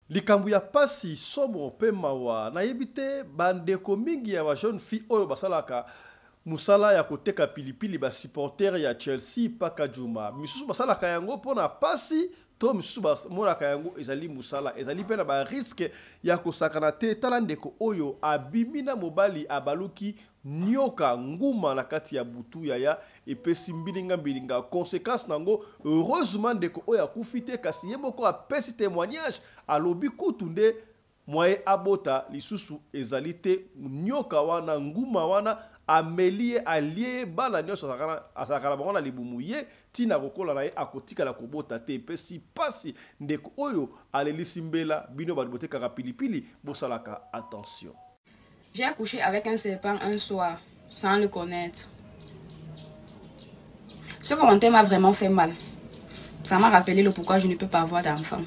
likambu ya pasi somo pe mawa na yebite bandeko mingi ya ba jeune fille oyo basalaka musala ya koteka pilipili ba supporter ya Chelsea paka juma misusu basalaka yango pona pasi to misusu bamonaka yango ezali musala ezali pe na ba risque ya kosakana te tala ndeko oyo abimina mobali abaluki nyoka nguma na kati ya butu ya epesi mbilinga conséquence nango heureusement ndeko oyo akufite kasi ye moko apesi témoignage alobi kutunde moye abota lisusu ezali te nyoka wana nguma wana amelie alie bana nyonso asakana bango na libumu ye tina kokola na ye akotikala kobota te epesi pasi ndeko oyo alelisi mbela bino bato botekaka pilipili bosalaka attention. J'ai accouché avec un serpent un soir, sans le connaître. Ce commentaire m'a vraiment fait mal. Ça m'a rappelé le pourquoi je ne peux pas avoir d'enfant.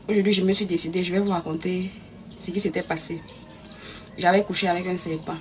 Aujourd'hui, je me suis décidée, je vais vous raconter ce qui s'était passé. J'avais couché avec un serpent.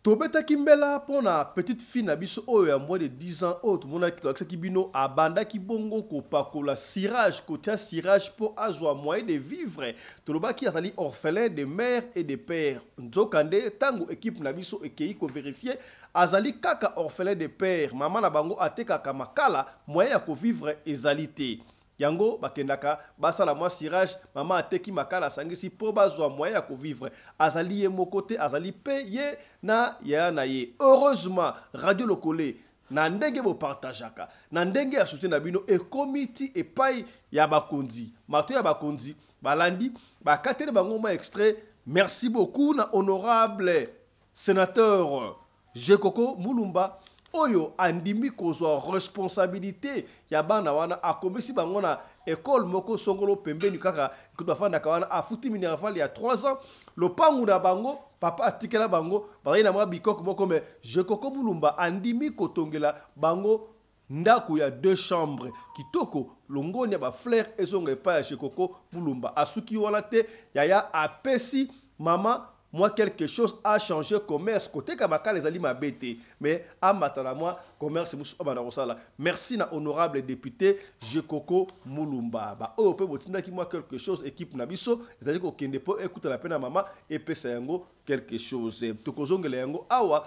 Tobeta Kimbela pona petite fille na biso oyo ya moins de 10 ans autre mona ki bino abanda ki bongo ko pakola cirage ko tia cirage po azwa moyen de vivre toloba ki azali orphelin de mère et de père nzokande tango équipe na biso ekei ko vérifier azali kaka orphelin de père mama na bango atekaka makala moyen ya ko vivre ezalité yango bakendaka basala mwa cirage mama ateki makala sangisi po bazwa moyen ya vivre azali ye mokote azali pe ye na ya na ye heureusement radio lokole na ndenge bo partageaka na ndenge ya soutien na bino ekomiti epai ya bakonzi mato ya bakonzi balandi bakatele bango ma extrait merci beaucoup na honorable sénateur Jekoko Mulumba oyo andimi kozwa responsabilité ya bana wana akomisi bango na école moko songolo pembeni kaka kutafanda kawana afuti minerval ya 3 ans lopangu na bango papa atikela bango bari na mwa bikoko moko me Jekoko Mulumba andimi kotongela bango ndako ya 2 chambres kitoko longoni ya ba fleur ezonga epa ya Jekoko Mulumba asuki wana te yaya apesi mama moi quelque chose a changé commerce côté kamaka les alima bête mais à matala moi commerce musu abana kosala merci na honorable député Jekoko Mulumba ba o pe botinda ki moi quelque chose équipe na biso ezali ko kende po écoute la peine mama et pesa yango quelque chose tokozongela yango awa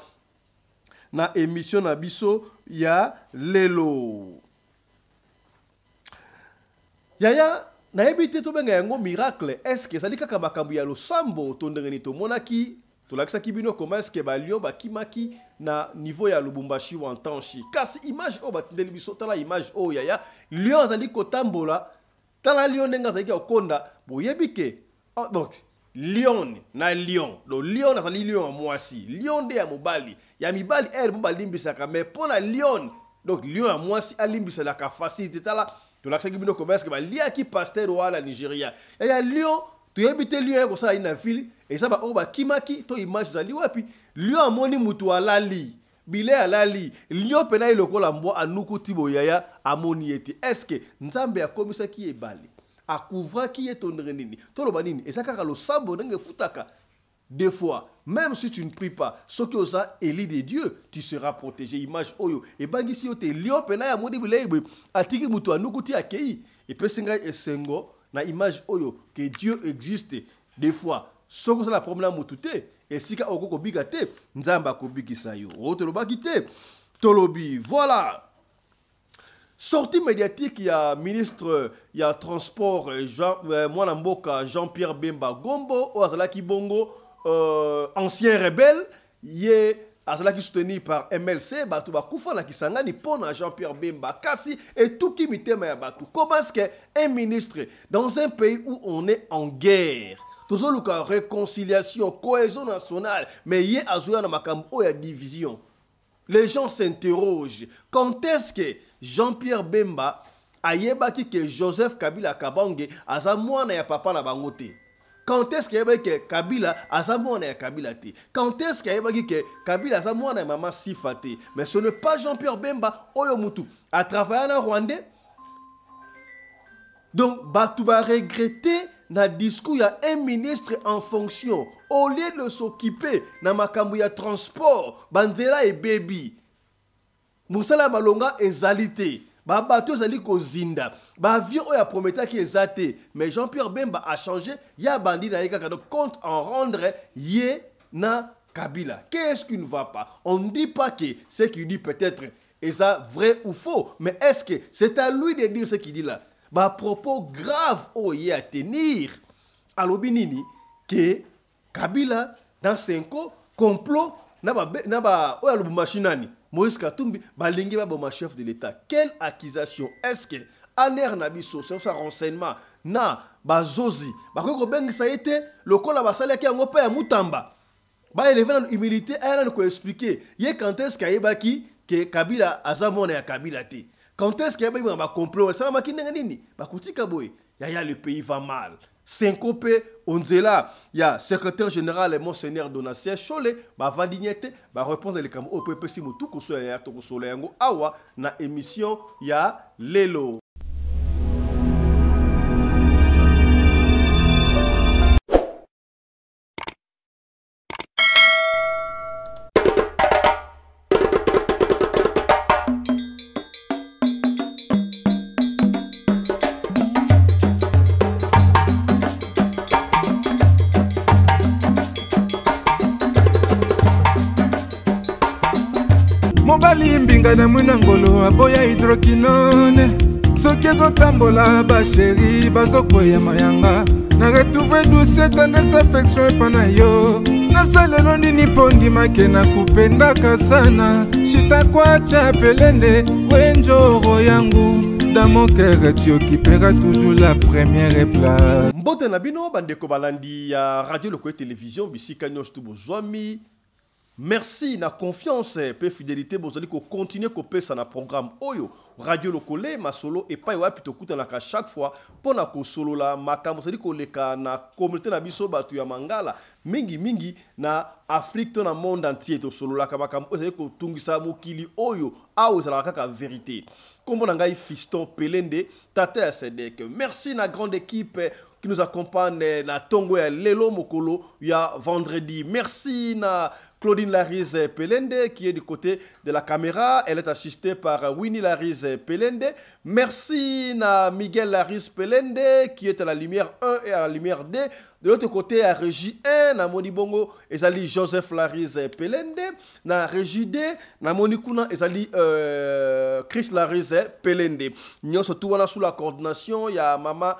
na émission na biso ya lelo yaya na ebite to benga yango miracle est-ce que sali kaka makambu ya losambo to ndengeni to monaki to lakisa kibino comment est-ce que ba lion ba kimaki na niveau ya Lubumbashi ou en Tanchi kasi image o batindeli biso tala image o yaya lion azali kotambola tala lion ndenga azali kokonda boyebike donc lion na lion lo lion azali lion mwasi lion de ya mobali ya mibali mobali limbisaka mais pona lion donc lion ya mwasi alimbisa la ka facilité tala to lakisa kibino commerce que ba lia ki pasteur wala Nigeria ya lion to yebite lion ko sala ina fili et ça ba o ba kimaki to image zali wapi lion amoni mutu alali bile alali lion pena ilokola mbo anuku tibo yaya amoni ete est-ce que nzambe akomisa ki ebali akouvra ki etondre nini to loba nini et ça kaka lo sambo ndenge futaka. Des fois, même si tu ne pries pas, ce que tu as élu de Dieu, tu seras protégé. Image oyo. Et bangi si yote lion pena ya modi bilebe atiki mutu anukuti akei. Et pesinga esengo na image oyo que Dieu existe. Des fois, ce que ça la problème mutute et sika okoko bigate nzamba ko bigisa yo. Oto lobaki te tolobi. Voilà. Sortie médiatique, il y a ministre, il y a transport, Mwana Mboka, Jean-Pierre Bemba Gombo, Ozalaki Bongo, ancien rebelle, yé Azalaki soutenu par MLC, Batouba Koufana Kisangani, Pona Jean-Pierre Bemba Kassi, et tout qui m'était Batou. Comment est-ce qu'un ministre, dans un pays où on est en guerre, toujours le cas réconciliation, cohésion nationale, mais yé Azouya na Makambo, il y a division. Les gens s'interrogent. Quand est-ce que Jean-Pierre Bemba a yebaki que Joseph Kabila Kabange a zamouana ya papa na bangote? Quand est-ce qu'il y a que Kabila a zamouana ya Kabila te? Quand est-ce qu'il y a que Kabila a zamouana ya maman Sifate? Mais ce n'est pas Jean-Pierre Bemba Oyomutu a travaillé en Rwandais. Donc, Batouba regretter na discours, il y a un ministre en fonction. Au lieu de s'occuper na makambu ya transport, Banzela et baby. Moussala Malonga ezalité. ba bateau zali ko zinda ba avion oya prometa ki ezate mais Jean-Pierre Bemba a changé ya bandi na yeka donc compte en rendre ye na Kabila. Qu'est-ce qui ne va pas? On ne dit pas que ce qu'il dit peut-être est vrai ou faux, mais est-ce que c'est à lui de dire ce qu'il dit là? Bah propos grave oye à tenir à l'obinini que Kabila dans 5 ans complot na ba oya lubumachinani Moïse Katumbi balingi ba boma chef de l'État. Quelle accusation? Est-ce que aner na biso sur sa renseignement na bazozi bakoko bengisa été lokola basali ki yango pa ya mutamba ba élever dans humilité ayana ko expliquer ye quand est-ce kayebaki que Kabila azamona ya Kabila te quand est-ce kayebaki ba complot ça maki nini ba kutika boy ya le pays va mal syncopé onzela ya secrétaire général monseigneur Donatien Chole ba vandignete ba répondre les cam au PPC mutu ko so ya to ko so yango awa na émission ya lelo. Mobali mbinga na mwina ngolo aboya hydroquinone soki ezotambola basheri bazokwea mayanga na retrouve douce tendresse affection epa na yo nasalelo nini mpo ndimake na kupendaka sana shitakwacha pelende wenjoro yangu dans mon cœur tu occuperas toujours la première place. Mbote na bino bandeko balandi ya radio Lokoye télévision bisika nyonso tu bozwami. Merci na confiance et fidélité bozali ko continuer ko pesa na programme oyo radio Lokole masolo et pas wapi to kuta na ka chaque fois pona ko solo la makambo zali ko leka na communauté na biso batu ya mangala mingi na Afrique to na monde entier to solo la ka makambo zali ko tungisa mokili oyo awo zala ka vérité kombo na ngai Fiston Pelende Tata Sedek. Merci na grande équipe qui nous accompagne na Tongo ya Lelo Mokolo ya vendredi. Merci na Claudine Larise Pelende qui est du côté de la caméra. Elle est assistée par Winnie Larise Pelende. Merci na Miguel Larise Pelende qui est à la lumière 1 et à la lumière 2. De l'autre côté, à Régie 1, na Monibongo, ezali Joseph Larise Pelende. Na Régie 2, na Monikuna, ezali Chris Larise Pelende. Nous sommes sous la coordination, il y a Mama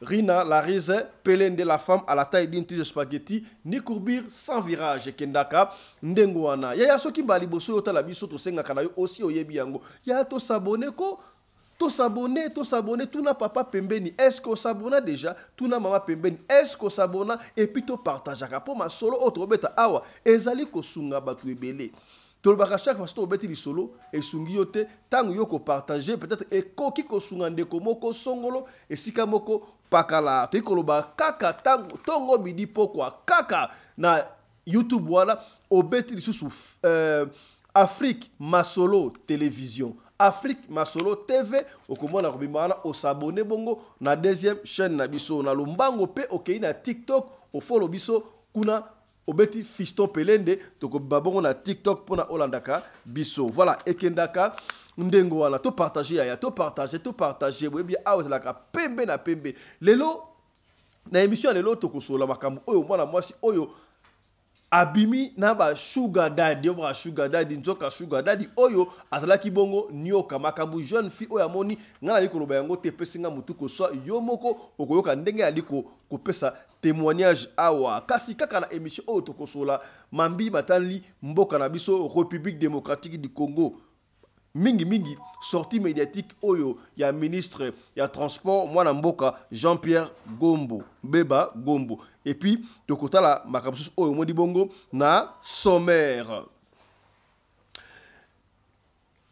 Rina Larise Pelende, la femme à la taille d'une tige de spaghetti, ni courbir sans virage, Kendaka, Ndengwana. Yaya soki mbali boso yota la biso to senga kanayo aussi oyebi yango. Ya to s'abonner ko, to s'abonner, tout na papa pembeni. Est-ce qu'on s'abonne déjà? Tout na maman pembeni. Est-ce qu'on s'abonne? Et puis to partage. Pour ma solo, autre beta awa. Ezali ko sunga batu ebele. Tolbaka chaque fois to beti li solo et sungi yote tangu yoko partager peut-être et koki ko sunga ndeko moko songolo et sika moko pakala. Te koloba kaka tangu tongo midi pokwa kaka na YouTube wala obeti li susu Afrique Masolo télévision. Afrique Masolo TV okomona kobimana o s'abonner bongo na deuxième chaîne na biso na lombango pe okei na TikTok o follow biso kuna obeti Fiston Pelende toko babongo na TikTok pona olandaka biso. Voilà ekendaka ndengo wana to partager ya to partager webi awezalaka pembe na pembe. Lelo na émission lelo toko sola makambo oyo mwana mwasi oyo abimi na ba sugar daddy nzoka sugar daddy oyo azalaki bongo nyoka makambu jeune fille oyo amoni ngana likolo bayango te pesinga mutu ko so yomoko okoyoka ndenge aliko kopesa témoignage awa kasi kaka na émission oyo tokosola mambi batali mboka na biso République démocratique du Congo mingi sortie médiatique oyo ya ministre ya transport mwana mboka Jean-Pierre Bemba Gombo et puis tokota la makamsus oyo modi bongo na sommaire.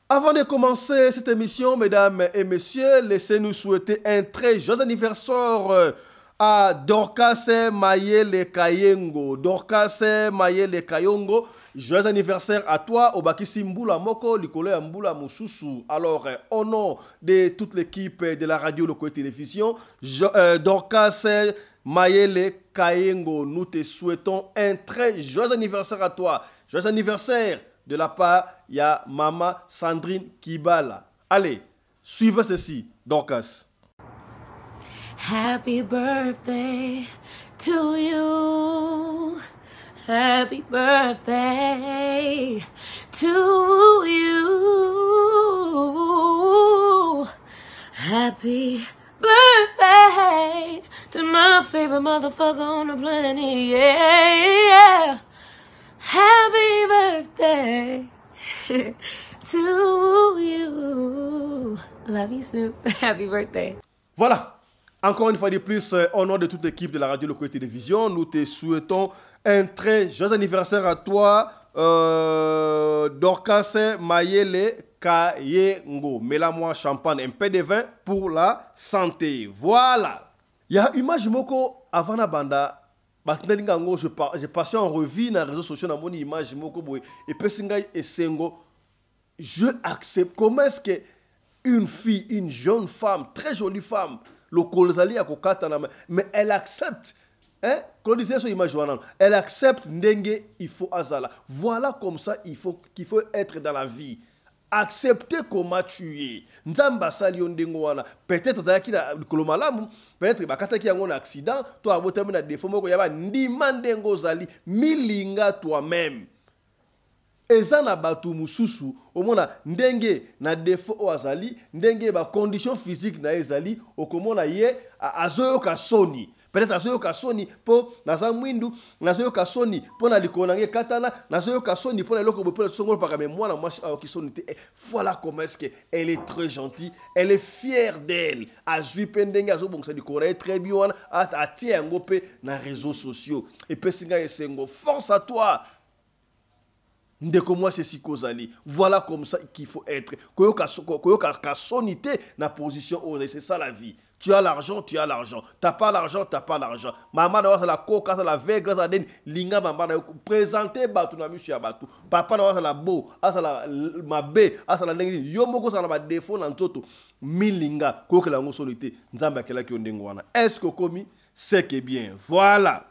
Avant de commencer cette émission, mesdames et messieurs, laissez-nous souhaiter un très joyeux anniversaire à Dorcas Mayele Kayengo. Dorcas Mayele Kayongo, joyeux anniversaire à toi, Obakisi Mboula Moko, Likole Mboula Moussoussou. Alors, au nom de toute l'équipe de la radio Lokoye Télévision, Dorcas Mayele Kayengo, nous te souhaitons un très joyeux anniversaire à toi. Joyeux anniversaire de la part de Maman Sandrine Kibala. Allez, Suivez ceci, Dorcas. Happy birthday to you. Happy birthday to you. Happy birthday to my favorite motherfucker on the planet. Yeah. Happy birthday to you. Love you, Snoop. Happy birthday. Voilà. Encore une fois de plus, au nom de toute l'équipe de la radio Loco Télévision, nous te souhaitons un très joyeux anniversaire à toi, Dorcas Mayele Kayengo. Mets-la-moi champagne, un peu de vin pour la santé. Voilà. Il y a une image moko avant la banda. J'ai passé en revue dans les réseaux sociaux dans mon image moko et pesingai et sengo. Je accepte. Comment est-ce que une fille, une jeune femme, très jolie femme, mais elle accepte, hein? Elle accepte Ndenge, il faut azala. Voilà comme ça qu'il faut être dans la vie. Accepter comment tu es. Nzamba salio ndengo wana. Peut-être daki na kolomalamu, peut-être bakata ki yango na accident, toi abotami na défaut moko yaba ndima ndengo zali milinga toi-même. Eza na batu mususu omona ndenge na défaut o azali ndenge ba condition physique na ezali okomona ye azoyoka soni peut-être azoyoka soni po naza mwindu nazoyoka soni po na likona nge katana nazoyoka soni po na loko bo songolo paka mais moi na moi ki soni te voilà comment est-ce que elle est très gentille, elle est fière d'elle azui pendenge azobongsa likona très bien a tie yango pe na réseaux sociaux et pesinga esengo force à toi. Ndeko moi c'est Sikozali. Voilà comme ça qu'il faut être. Koyoka sonité na position c'est ça la vie. Tu as l'argent, tu as l'argent. T'as pas l'argent, t'as pas l'argent. Maman na la coca, la veille, grâce à den linga maman na présenter batu na michu ya batu. Papa na la beau, asa la mabe, asa la nengi yomoko sa la défaut na nzoto. Milinga koyoka la sonité. Nzamba kela ki ondengo wana. Est-ce que komi c'est que bien. Voilà.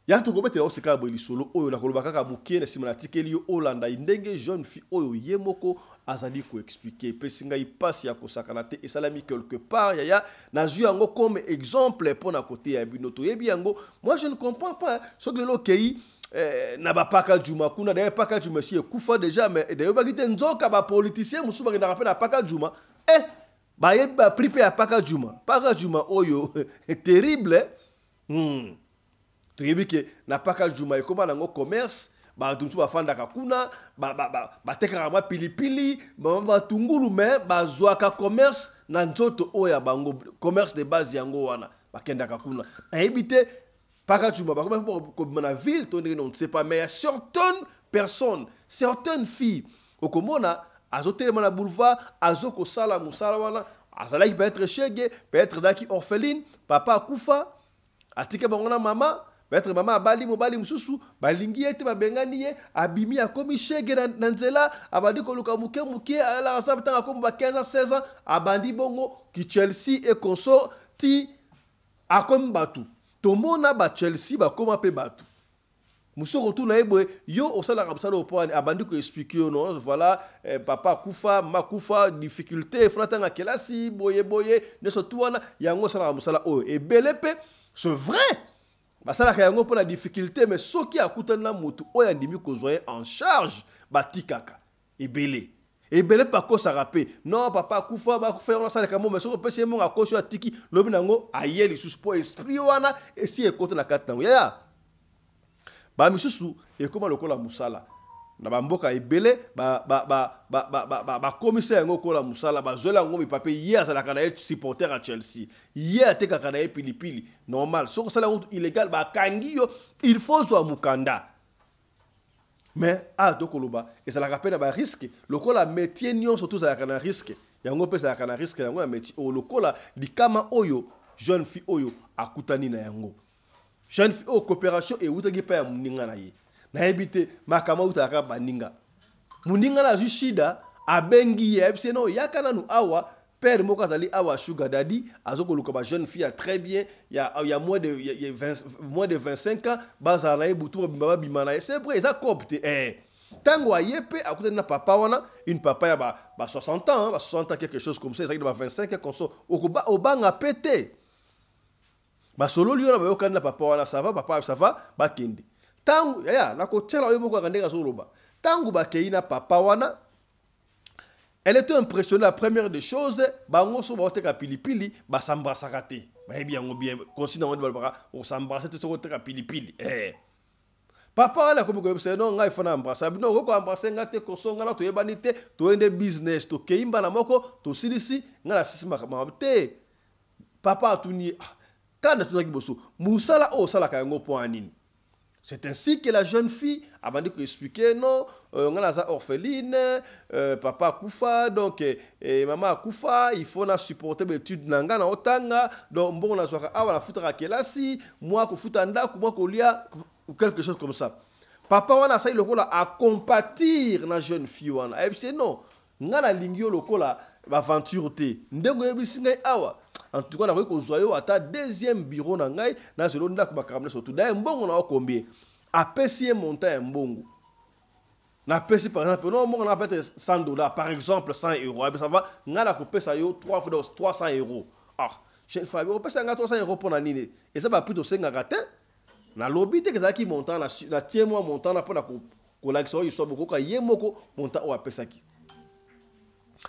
Ya to komete la oseka bo lisolo oyo na koloba kaka bukie na simanatike liyo Olanda ndenge jeune fille oyo yemoko azali ko expliquer pesinga ipasi ya kosakana te esalami quelque part ya nazu yango comme exemple pour na côté ya binoto yebi yango. Moi je ne comprends pas ce que le kei na ba paka juma kuna d'ailleurs paka juma si ekufa déjà mais d'ailleurs ba kite nzoka ba politicien musuba ki na rappel na paka juma ba yeba pripe ya paka juma oyo terrible tu sais que na paka juma ekoma nango commerce ba tumsu ba fanda kakuna ba tekaka ma pilipili ba tungulu mais ba zwaka commerce na nzoto oya bango commerce de base yango wana ba kenda kakuna ebite paka juma ba comme na ville to on ne sait pas mais il y a certaines personnes certaines filles okomona azotelema na boulevard azoko sala musala wana azala qui peut être chege peut être daki orpheline papa akufa atike bangona maman peut-être maman abali mobali mususu balingi ete babengani ye abimi akomi shege na nzela abandi koluka muke ala asabtanga komo ba 15 ans 16 ans abandi bongo ki Chelsea et consort ti akomi batu tomona ba Chelsea ba koma pe batu muso retourna eboye yo osala kabusala opone abandi ko expliquer non voilà papa kufa makufa difficulté flatanga kelasi boye ne sotuana yango sala kabusala o e belepe c'est vrai. Basala kayango pour la difficulté mais ce qui a coûté na moto oya ndimi kozwa en charge batikaka ebele pas ko ça rapé non papa kufa ba kufa on sala kamo mais so pese mo akosho atiki lobi nango ayeli sous po esprit wana esi ekote na katango ya ba misusu ekoma lokola musala na bamboka ebele ba commissaire ngo kola musala ba zola ngo mi pape hier ça la kana supporter à Chelsea hier te kana pilipili normal so ça la illégal ba kangiyo il faut zo mukanda mais dokoloba et ça la rappelle ba risque lokola métier nyon surtout ça la kana risque yango pe ça la kana risque yango métier o lokola likama oyo jeune fille oyo akutani na yango jeune fille o coopération et utagi pa ya muninga na ye na ebite makama utaka baninga muninga na shida abengi yebse no yakana nu awa père moko azali awa sugar daddy azokoluka ba jeune fille très bien il y a moins de 25 ans bazala ebutu bimba bimana c'est vrai ça copte Tango ayepe à côté de papa wana une papa ya ba 60 ans, ba 60 ans quelque chose comme ça, ça ba 25 comme ça. Au banga pété. Ba solo liona ba yokanda papa wana ça va papa ça va ba kende. Tango ya na ko tela oyo moko akandeka soloba. Tango ba keina papa wana elle était impressionnée la première des choses bango so ba oteka pilipili ba s'embrasser raté. Ba bien considérant on s'embrasser tout so oteka pilipili. Papa ala comme que c'est non ngai fona embrasser bino ko embrasser ngate ko so ngala to yebani te to ende business to keimba na moko to silisi ngala sisima mabte papa atuni kana tunaki boso musala o sala ka ngo po anini. C'est ainsi que la jeune fille avant de expliquer non ngala za orpheline papa kufa donc maman kufa il faut na supporter l'étude nanga na otanga donc mbongo na zwaka awa na futa kelasi moi ko futa ndako moi ko lia ou quelque chose comme ça. Papa wana sa lokola a compatir na jeune fille wana. Et c'est non, ngana lingio lokola aventure te. Ndengo yebisi ngai awa. En tout cas na ko zoyo ata deuxième bureau na ngai na zelo ndako bakamle surtout. D'ailleurs mbongo na combien? A pesi montant mbongo. Na pesi par exemple non mbongo na peut-être $100 par exemple 100 euros. Ça va ngana ko pesa yo 3 fois 300 euros. Ah, jeune fille ko pesa nga 300 euros pour na nini. Et ça va plutôt 5 gata. Na lobby te kezaki montant na tie moi montant na pona ko l'action histoire beaucoup ka yemoko montant o apesaki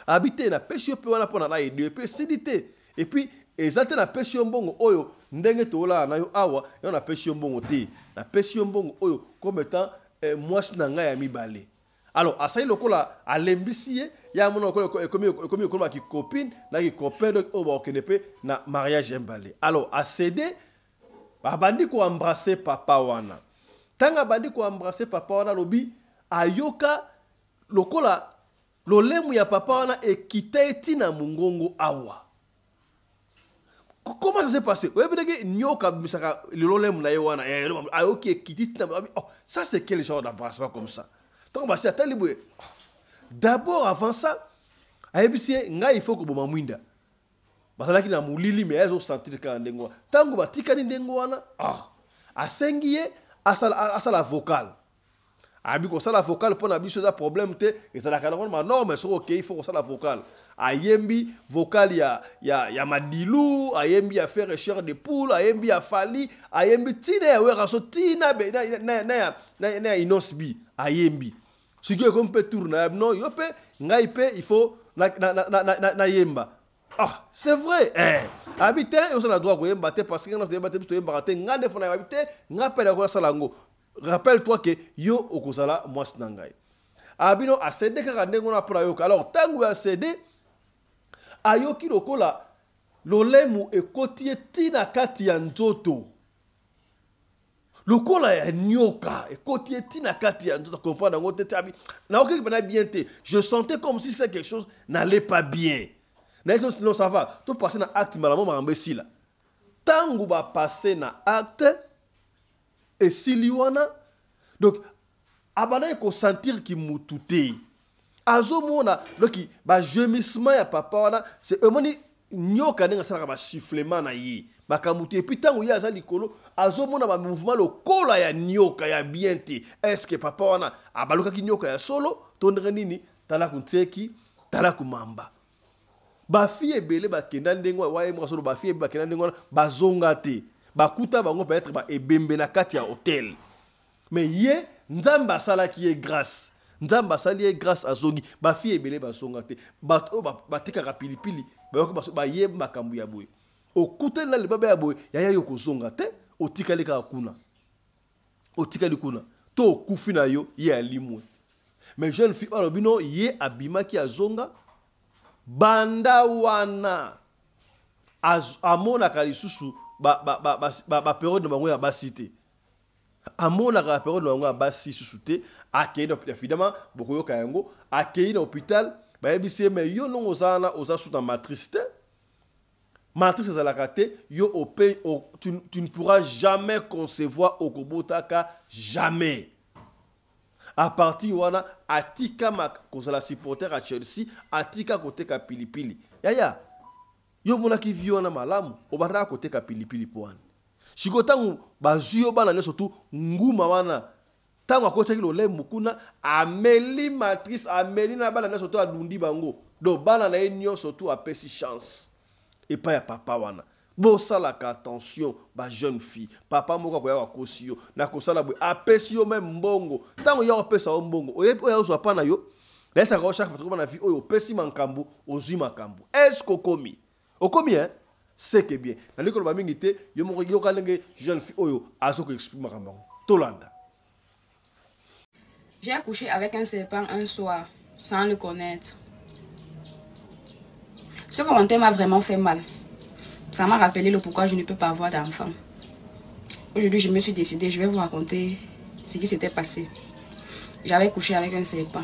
habiter na pesio pe wana pona na aider pe sidité et puis ezate na pesio mbongo oyo ndenge tola na yo awa yo na pesio mbongo te na pesio mbongo oyo comme étant mwasi na ngai ya mibale alors asai lokola alembisi ya mona comme ki copine na ki copain o ba okenepe na mariage mbale alors a cédé abandi ko embrasser papa wana tanga bandi ko embrasser papa wana lobi ayoka lokola lolemu ya papa wana ekita etina mungongo awa. Comment ça s'est passé? Oui, parce que nyoka bisaka lolemu na yewana ayoki ekita oh ça c'est quel genre d'embrassement comme ça? Donc bah c'est talibwe. D'abord avant ça ayebisi nga il faut ko boma mwinda. Basalaki na mulili mais ezo sentir ka ndengwa tangu batika ni ndengwa wana asengiye asala vocal abi ko sala vocal pour na biso za problème te ezala kana ko non mais so OK il faut ko sala vocal ayembi vocal ya madilu ayembi ya faire chair de poule ayembi ya fali ayembi tina ya wera so tina be na inosbi ayembi sike comme peut tourner non yope ngai pe il faut na yemba. Ah, c'est vrai. Habité, on a droit de battre parce que on a battre battre ngande fona habité, ngapela ko salango. Rappelle-toi que yo okozala mwasi nangai. Abino a cédé ka ndengo na pra yo. Alors tangu a cédé ayoki lokola lolemu ekotie tina kati ya nzoto. Lokola ya nyoka ekotie tina kati ya nzoto comprendre ngo tete abi. Na oki bana bien te. Je sentais comme si quelque chose n'allait pas bien. Non, ça va. Tout passer dans l'acte, malamment, imbécile. Tango va passer dans l'acte, et si liwana, donc, abandonner qu'on sentir qu'il moutouté. Azo mona, donc, bah, gémissement ya papa, c'est un moni, nyoka nenga sala ba sifflement na yi. Ba kamuté, puis tango ya za likolo, azo mona ba mouvement le kola ya nyoka ya bienté. Est-ce que papa wana, abaluka ki nyoka ya solo, tondre nini, tala kunteki, tala kumamba. Ba fille ebele ba kenda ndengwa waye mwaso ba fille ba kenda ndengwa ba zonga te ba kuta bango peut être ba ebembe na kati ya hôtel mais ye nzamba sala ki est grâce nzamba sali est grâce azongi ba fille ebele ba zonga te ba ba tika pilipili ba yoko ba ye makambu ya boye okuta na le baba ya boye ya yo ko zonga te otikali ka kuna otikali kuna to kufina yo ye alimwe mais jeune fille alobino ye abima ki azonga banda wana amona kalisusu ba période de bango ya basité amona ka période de bango ya basi susute akenda évidemment boko yoka yango akenda hôpital ba yebisi mais yo non ozana ozasu na matrice matrice za la kate yo tu ne pourras jamais concevoir okobotaka jamais. À partir wana atika kozala supporter à Chelsea atika côté ka pilipili yaya yo mona ki viona malamu obanda côté ka pilipili poane shikotangu bazuyo bana ne surtout nguma wana Tango akotaki lo le mukuna ameli matrice ameli na bana na surtout adundi bango. Do bana na enyo surtout apesi chance. Et pas ya papa wana. Bo salaka attention ba jeune fille. Papa moko ko ya wakosi yo na kosala bo apesi yo même mbongo. Tango ya opesa yo mbongo. Oya zo pa na yo. Laisse ka chaque fois na vie oyo pesi mankambu ozui makambu. Est-ce kokomi? Okomi hein? C'est que bien. Na likolo ba mingi te yo moko yo kalenge jeune fille oyo azoko explique makambu. Tolanda. J'ai accouché avec un serpent un soir, sans le connaître. Ce commentaire m'a vraiment fait mal. Ça m'a rappelé le pourquoi je ne peux pas avoir d'enfant. Aujourd'hui, je me suis décidée, je vais vous raconter ce qui s'était passé. J'avais couché avec un serpent.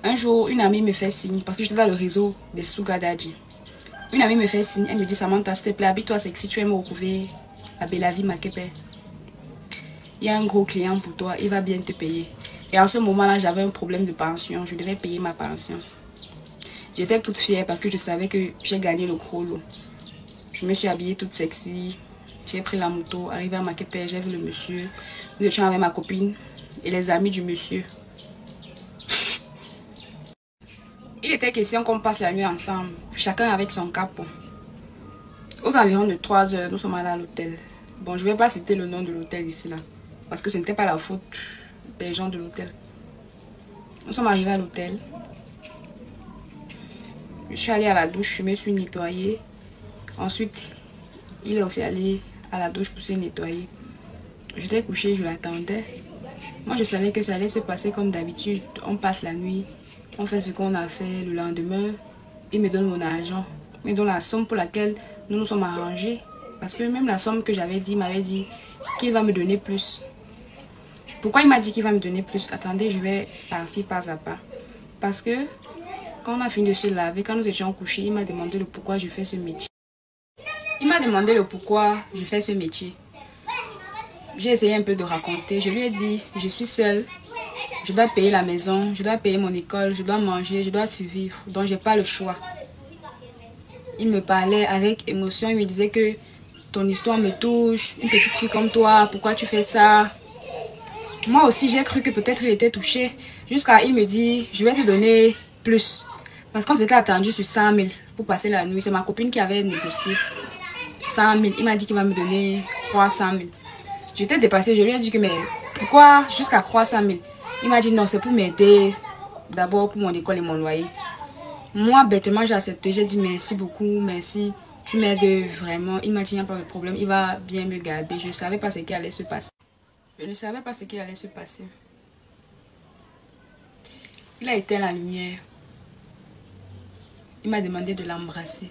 Un jour, une amie me fait signe, parce que j'étais dans le réseau des Sugar Daddy. Une amie me fait signe, elle me dit, Samantha, s'il te plaît, habille-toi sexy, tu aimes me retrouver à Bellavi, Makepe. Il y a un gros client pour toi, il va bien te payer. Et en ce moment-là, j'avais un problème de pension, je devais payer ma pension. J'étais toute fière parce que je savais que j'ai gagné le gros lot. Je me suis habillée toute sexy, j'ai pris la moto, arrivé à Makepe, j'ai vu le monsieur. Nous étions avec ma copine et les amis du monsieur. Il était question qu'on passe la nuit ensemble, chacun avec son capot. Aux environs de 3 heures, nous sommes allés à l'hôtel. Bon, je ne vais pas citer le nom de l'hôtel ici là. Parce que ce n'était pas la faute des gens de l'hôtel. Nous sommes arrivés à l'hôtel. Je suis allée à la douche, je me suis nettoyée. Ensuite, il est aussi allé à la douche pour se nettoyer. J'étais couchée, je l'attendais. Moi, je savais que ça allait se passer comme d'habitude. On passe la nuit, on fait ce qu'on a fait le lendemain. Il me donne mon argent. Il me donne la somme pour laquelle nous nous sommes arrangés. Parce que même la somme que j'avais dit, il m'avait dit qu'il va me donner plus. Pourquoi il m'a dit qu'il va me donner plus? Attendez, je vais partir pas à pas. Parce que quand on a fini de se laver, quand nous étions couchés, il m'a demandé le pourquoi je fais ce métier. Il m'a demandé le pourquoi je fais ce métier. J'ai essayé un peu de raconter. Je lui ai dit, je suis seule. Je dois payer la maison, je dois payer mon école, je dois manger, je dois survivre. Donc, je n'ai pas le choix. Il me parlait avec émotion. Il me disait que ton histoire me touche. Une petite fille comme toi, pourquoi tu fais ça? Moi aussi, j'ai cru que peut-être il était touché. Jusqu'à il me dit, je vais te donner plus. Parce qu'on s'était attendu sur 100 000 pour passer la nuit. C'est ma copine qui avait négocié 100 000. Il m'a dit qu'il va me donner 300 000. J'étais dépassée. Je lui ai dit que, mais pourquoi jusqu'à 300 000? Il m'a dit non, c'est pour m'aider. D'abord pour mon école et mon loyer. Moi, bêtement, j'ai accepté. J'ai dit merci beaucoup, merci. Tu m'aides vraiment. Il m'a dit, il n'y a pas de problème. Il va bien me garder. Je ne savais pas ce qui allait se passer. Je ne savais pas ce qui allait se passer. Il a éteint la lumière. Il m'a demandé de l'embrasser.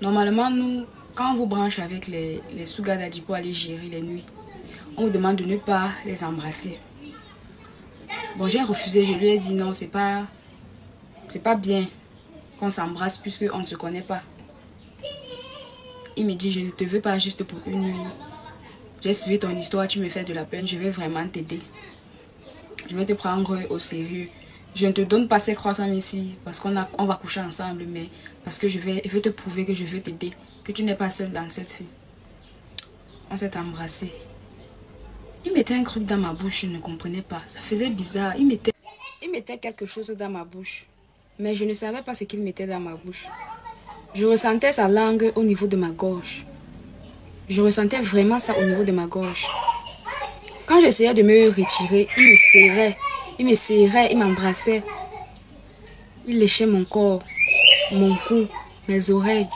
Normalement, nous, quand on vous branche avec les Sugar Daddy pour aller gérer les nuits, on vous demande de ne pas les embrasser. Bon, j'ai refusé. Je lui ai dit non, c'est pas bien qu'on s'embrasse puisqu'on ne se connaît pas. Il me dit, je ne te veux pas juste pour une nuit. J'ai suivi ton histoire, tu me fais de la peine, je vais vraiment t'aider. Je vais te prendre au sérieux. Je ne te donne pas ces croissants ici parce qu'on va coucher ensemble, mais parce que je veux te prouver que je veux t'aider, que tu n'es pas seule dans cette vie. On s'est embrassés. Il mettait un truc dans ma bouche, je ne comprenais pas. Ça faisait bizarre. Il mettait quelque chose dans ma bouche, mais je ne savais pas ce qu'il mettait dans ma bouche. Je ressentais sa langue au niveau de ma gorge. Je ressentais vraiment ça au niveau de ma gorge. Quand j'essayais de me retirer, il me serrait, il m'embrassait. Il léchait mon corps, mon cou, mes oreilles.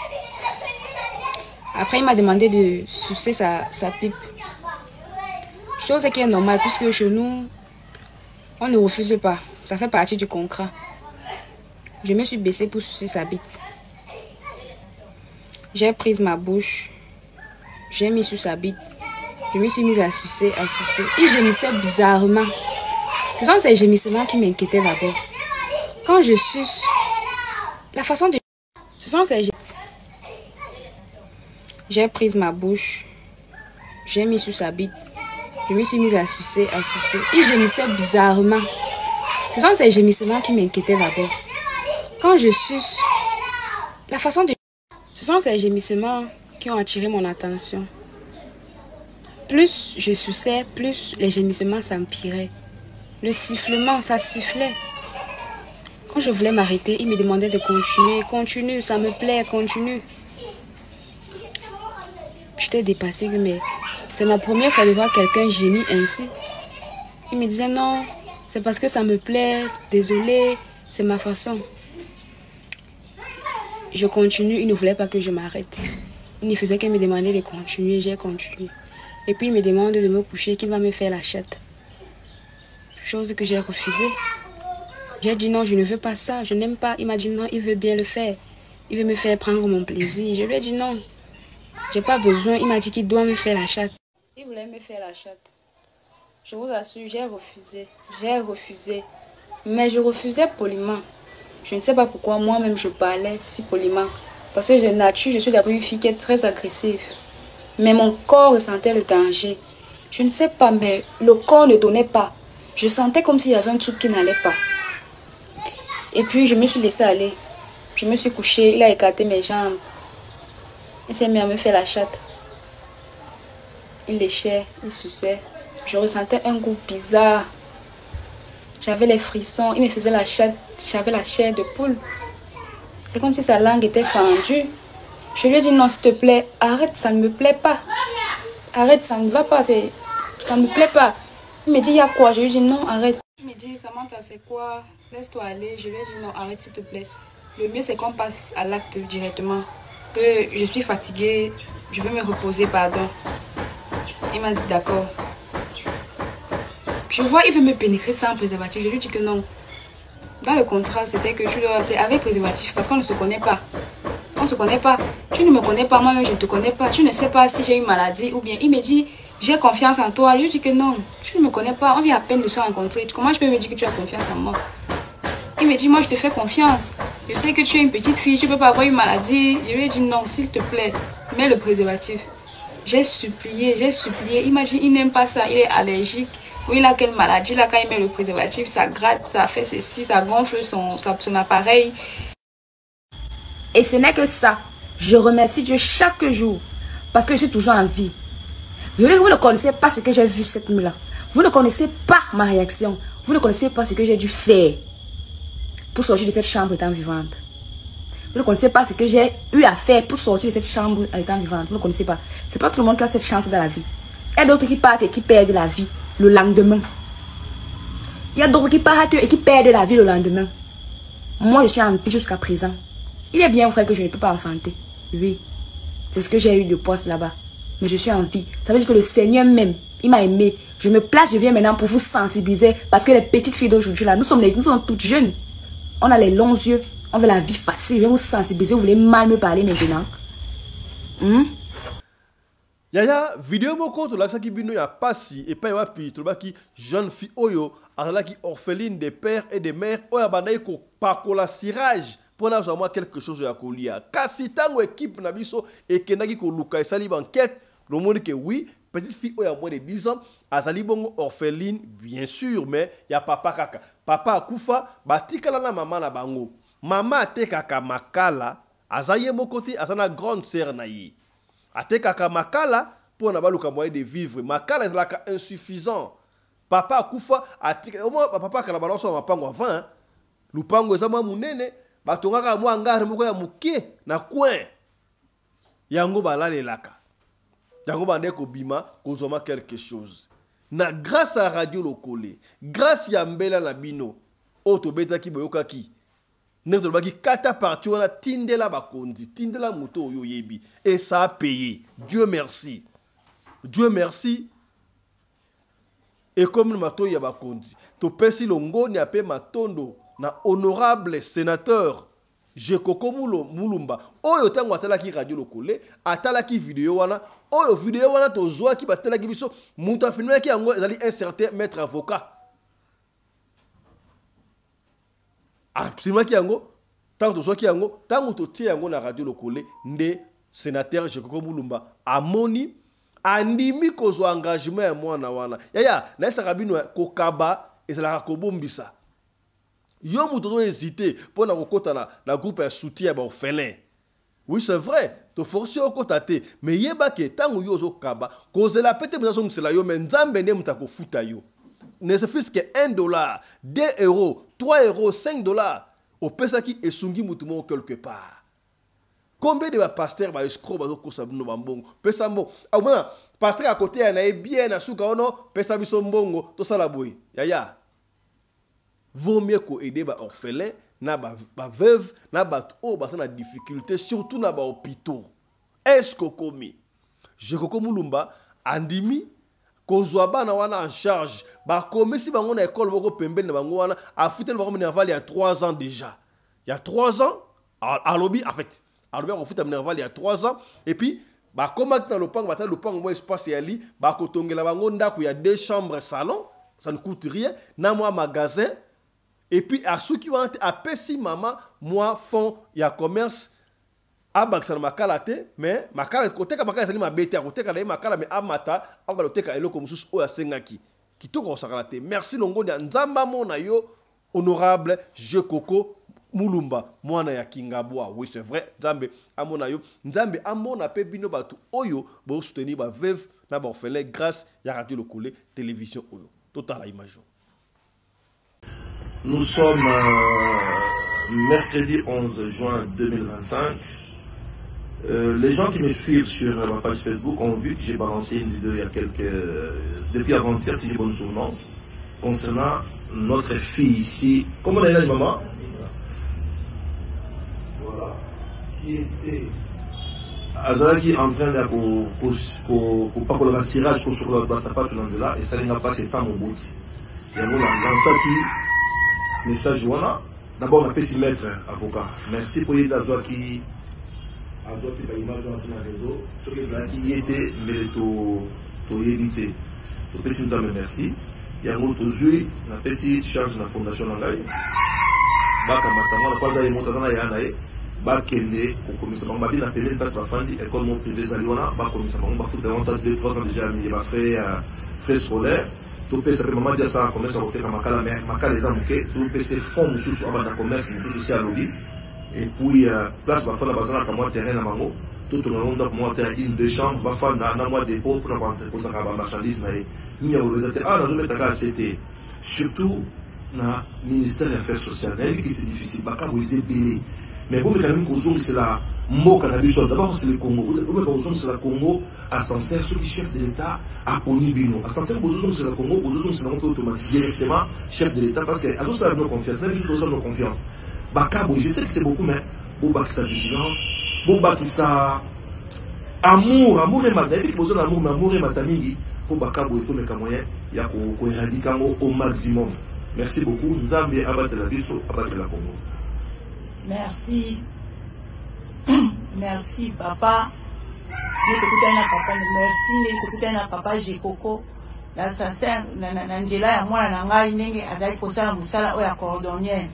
Après, il m'a demandé de sucer sa pipe. Chose qui est normale, puisque chez nous, on ne refuse pas. Ça fait partie du contrat. Je me suis baissée pour sucer sa bite. J'ai pris ma bouche. J'ai mis sur sa bite. Je me suis mise à sucer, à sucer. Il gémissait bizarrement. Ce sont ces gémissements qui m'inquiétaient d'abord. Quand je suce, la façon de... Ce sont ces gémissements. J'ai pris ma bouche. J'ai mis sur sa bite. Je me suis mise à sucer, à sucer. Il gémissait bizarrement. Ce sont ces gémissements qui m'inquiétaient d'abord. Quand je suce, la façon de... Ce sont ces gémissements qui ont attiré mon attention. Plus je suçais, plus les gémissements s'empiraient. Le sifflement, ça sifflait. Quand je voulais m'arrêter, il me demandait de continuer. Continue, ça me plaît, continue. J'étais dépassée, mais c'est ma première fois de voir quelqu'un gémir ainsi. Il me disait non, c'est parce que ça me plaît, désolé, c'est ma façon. Je continue, il ne voulait pas que je m'arrête. Il ne faisait que me demander de continuer, j'ai continué. Et puis il me demande de me coucher, qu'il va me faire la chatte. Chose que j'ai refusée. J'ai dit non, je ne veux pas ça, je n'aime pas. Il m'a dit non, il veut bien le faire. Il veut me faire prendre mon plaisir. Je lui ai dit non, j'ai pas besoin. Il m'a dit qu'il doit me faire la chatte. Il voulait me faire la chatte. Je vous assure, j'ai refusé. J'ai refusé. Mais je refusais poliment. Je ne sais pas pourquoi moi-même je parlais si poliment. Parce que de nature, je suis d'abord une fille qui est très agressive. Mais mon corps ressentait le danger. Je ne sais pas, mais le corps ne donnait pas. Je sentais comme s'il y avait un truc qui n'allait pas. Et puis je me suis laissée aller. Je me suis couchée, il a écarté mes jambes. Il s'est mis à me faire la chatte. Il léchait, il suçait. Je ressentais un goût bizarre. J'avais les frissons, il me faisait la chatte, j'avais la chair de poule. C'est comme si sa langue était fendue. Je lui ai dit non, s'il te plaît, arrête, ça ne me plaît pas. Arrête, ça ne va pas, ça ne me plaît pas. Il me dit, il y a quoi? Je lui ai dit non, arrête. Il me dit, Samantha, c'est quoi? Laisse-toi aller. Je lui ai dit non, arrête s'il te plaît. Le mieux c'est qu'on passe à l'acte directement. Que je suis fatiguée, je veux me reposer, pardon. Il m'a dit d'accord. Je vois, il veut me pénétrer sans préservatif. Je lui dis que non. Dans le contrat, c'était que c'est avec préservatif parce qu'on ne se connaît pas. On ne se connaît pas. Tu ne me connais pas, moi-même je ne te connais pas. Tu ne sais pas si j'ai une maladie ou bien. Il me dit, j'ai confiance en toi. Je lui dis que non, tu ne me connais pas. On vient à peine de se rencontrer. Comment je peux me dire que tu as confiance en moi? Il me dit, moi je te fais confiance. Je sais que tu es une petite fille, tu ne peux pas avoir une maladie. Je lui ai dit non, s'il te plaît, mets le préservatif. J'ai supplié, j'ai supplié. Il m'a dit, il n'aime pas ça, il est allergique. Oui, il a quelle maladie? Là, quand il met le préservatif, ça gratte, ça fait ceci, ça gonfle son appareil. Et ce n'est que ça. Je remercie Dieu chaque jour parce que je suis toujours en vie. Vous ne connaissez pas ce que j'ai vu cette nuit-là. Vous ne connaissez pas ma réaction. Vous ne connaissez pas ce que j'ai dû faire pour sortir de cette chambre étant vivante. Vous ne connaissez pas ce que j'ai eu à faire pour sortir de cette chambre en étant vivante. Vous ne connaissez pas. C'est pas tout le monde qui a cette chance dans la vie. Il y a d'autres qui partent et qui perdent la vie le lendemain. Il y a d'autres qui partent et qui perdent la vie le lendemain. Moi, je suis en vie jusqu'à présent. Il est bien vrai que je ne peux pas enfanter. Oui, c'est ce que j'ai eu de poste là-bas. Mais je suis en vie. Ça veut dire que le Seigneur même, il m'a aimé. Je me place, je viens maintenant pour vous sensibiliser. Parce que les petites filles d'aujourd'hui là, nous sommes toutes jeunes. On a les longs yeux. On veut la vie facile. Je viens vous sensibiliser. Vous voulez mal me parler maintenant. Yaya, vidéo moko to laksa ki bino ya pasi et pa wapi to baki jeune fille oyo azala ki orpheline des pères et des mères oya bandai ko pakola cirage pour na zo moi quelque chose ya kolia. Kasi tango équipe na biso et kenaki ko luka esali banquette, le monde que oui, petite fille oya moins de 10 ans, azali bongo orpheline bien sûr, mais ya papa kaka. Papa akufa, batikala na maman na bango. Maman te kaka makala, azaye mokoti azana grande sœur na ye. Ate kaka makala pour na baluka moyen de vivre. Makala est insuffisant. Papa akufa ati au moins papa kala balonso mapango avant. Lupango ezama munene batongaka mwa ngare moko ya mukie na coin. Yango balale laka. Yango bande ko bima kozoma quelque chose. Na grâce à Radio Lokole, grâce ya mbela na bino, oto beta ki boyoka ki. Nek to baki kata parti wana tindela bakondi, tindela moto oyo yebi et ça a payé. Dieu merci. Dieu merci. Et comme le mato ya bakondi, to pesi longoni ape matondo na honorable sénateur Jekoko Mulumba. Oyo tango atalaki Radio Lokole, atalaki vidéo wana, oyo vidéo wana to zoa ki batelaki biso, muto afirmé ki yango ezali un certain maître avocat. Absolument qui yango tant to qui yango tant to tie yango na Radio Lokole nde sénateur Jekoko Mulumba amoni andimi kozo engagement ya mwana wana yaya na esaka bino kokaba ezala kobombisa yo muto to hésiter pour na kokota na groupe ya soutien ba orphelin. Oui c'est vrai to forcer okota te mais yeba ke tango yo zo kaba kozela pete mzazo ngisela yo mais nzambe ne mutako futa yo ne se fils que $1 €2 €3 $5 au pesa qui esungi mutumo quelque part. Combien de pasteurs ba escroc ba ko sabino bambongo pesa mbo amona pasteur à côté na bien na suka ono pesa biso mbongo to sala boy yaya vaut mieux ko aider ba orphelin na ba veuve na ba o ba na difficulté surtout na ba hôpitaux est-ce que komi je koko mulumba andimi kozwa bana wana en charge ba komisi bango na école boko pembeni na bango wana afitel bako minerval il y a 3 ans déjà il y a 3 ans à lobby en fait à lobby on fitel minerval il y a 3 ans et puis ba komaki na lopango bata lopango mo espace ya li ba kotongela bango ndako il y a 2 chambres salon ça ne coûte rien na moi magasin. Et puis, à ceux qui ont à Pessi Mama, moi, fond, il y a commerce. À Baksan Makalate, mais Makala, côté que Makala, c'est ma bête, côté que Makala, mais Amata, on va le faire comme sous Oya Sengaki. Qui tout qu'on s'arrête. Merci, Longo, Nzamba, mon ayo, honorable, je Koko, Mulumba, moi, na ya Kingabwa. Oui, c'est vrai, Nzambe, à mon ayo, Nzambe, à mon appel, Bino Batu, Oyo, pour soutenir ma veuve, n'a pas fait grâce, il y a radio le collé, télévision, Oyo. Total à image. Nous sommes mercredi 11 juin 2025. Les gens qui me suivent sur ma page Facebook ont vu que j'ai balancé une vidéo il y a depuis avant-hier, si j'ai bonne souvenance, concernant notre fille ici. Comment on est là, maman? Voilà. Qui était Azalaki en train de pour pas qu'on la cirage pour sur la sapate là et ça n'a pas cet temps au bout. Il y a un message voilà. D'abord on appelle si maître avocat. Merci pour les azwa qui par image dans le réseau sur les gens qui étaient mais to éviter. To pesi nous merci. Il y a un autre joué na pesi charge na fondation ngai. Baka matanga kwa za yemota na yana bakende ko komisa bango babina pele passe bafandi école non privée zaliona ba komisa bango ba futa longtemps 2-3 ans déjà mis ba frais scolaires. Tout pesa maman dia ça commerce au teka makala mais makala les amuke tout pesa fond sous aba na commerce tout aussi à lobby et puis place ba fona bazana ka moi terrain na mango tout le monde donc moi terrain une deux chambres ba fanda na moi dépôt pour ça ka marchandise mais ni au résultat na zo metaka c'était surtout na ministère des affaires sociales qui c'est difficile ba ka boiser payer mais bon quand même kozongi c'est la mboka na biso d'abord c'est le Congo vous kozongi c'est la Congo à sincère ceux qui chef de l'État à Onibino à sincère kozongi c'est la Congo kozongi c'est la moto automatique directement chef de l'État parce que à tout ça nos confiance même juste aux nos confiance bakabo je sais que c'est beaucoup mais boba qui sa vigilance boba qui sa amour et madame qui besoin d'amour mais amour et matamigi pour bakabo et tout mais moyen il y a ko éradiquer au maximum merci beaucoup nzambe abattre la biso abattre la Congo. Merci. Merci papa. Merci papa Jekoko. La sincère Nangela ya mwana na ngai ndenge azali kosala musala oya cordonnier.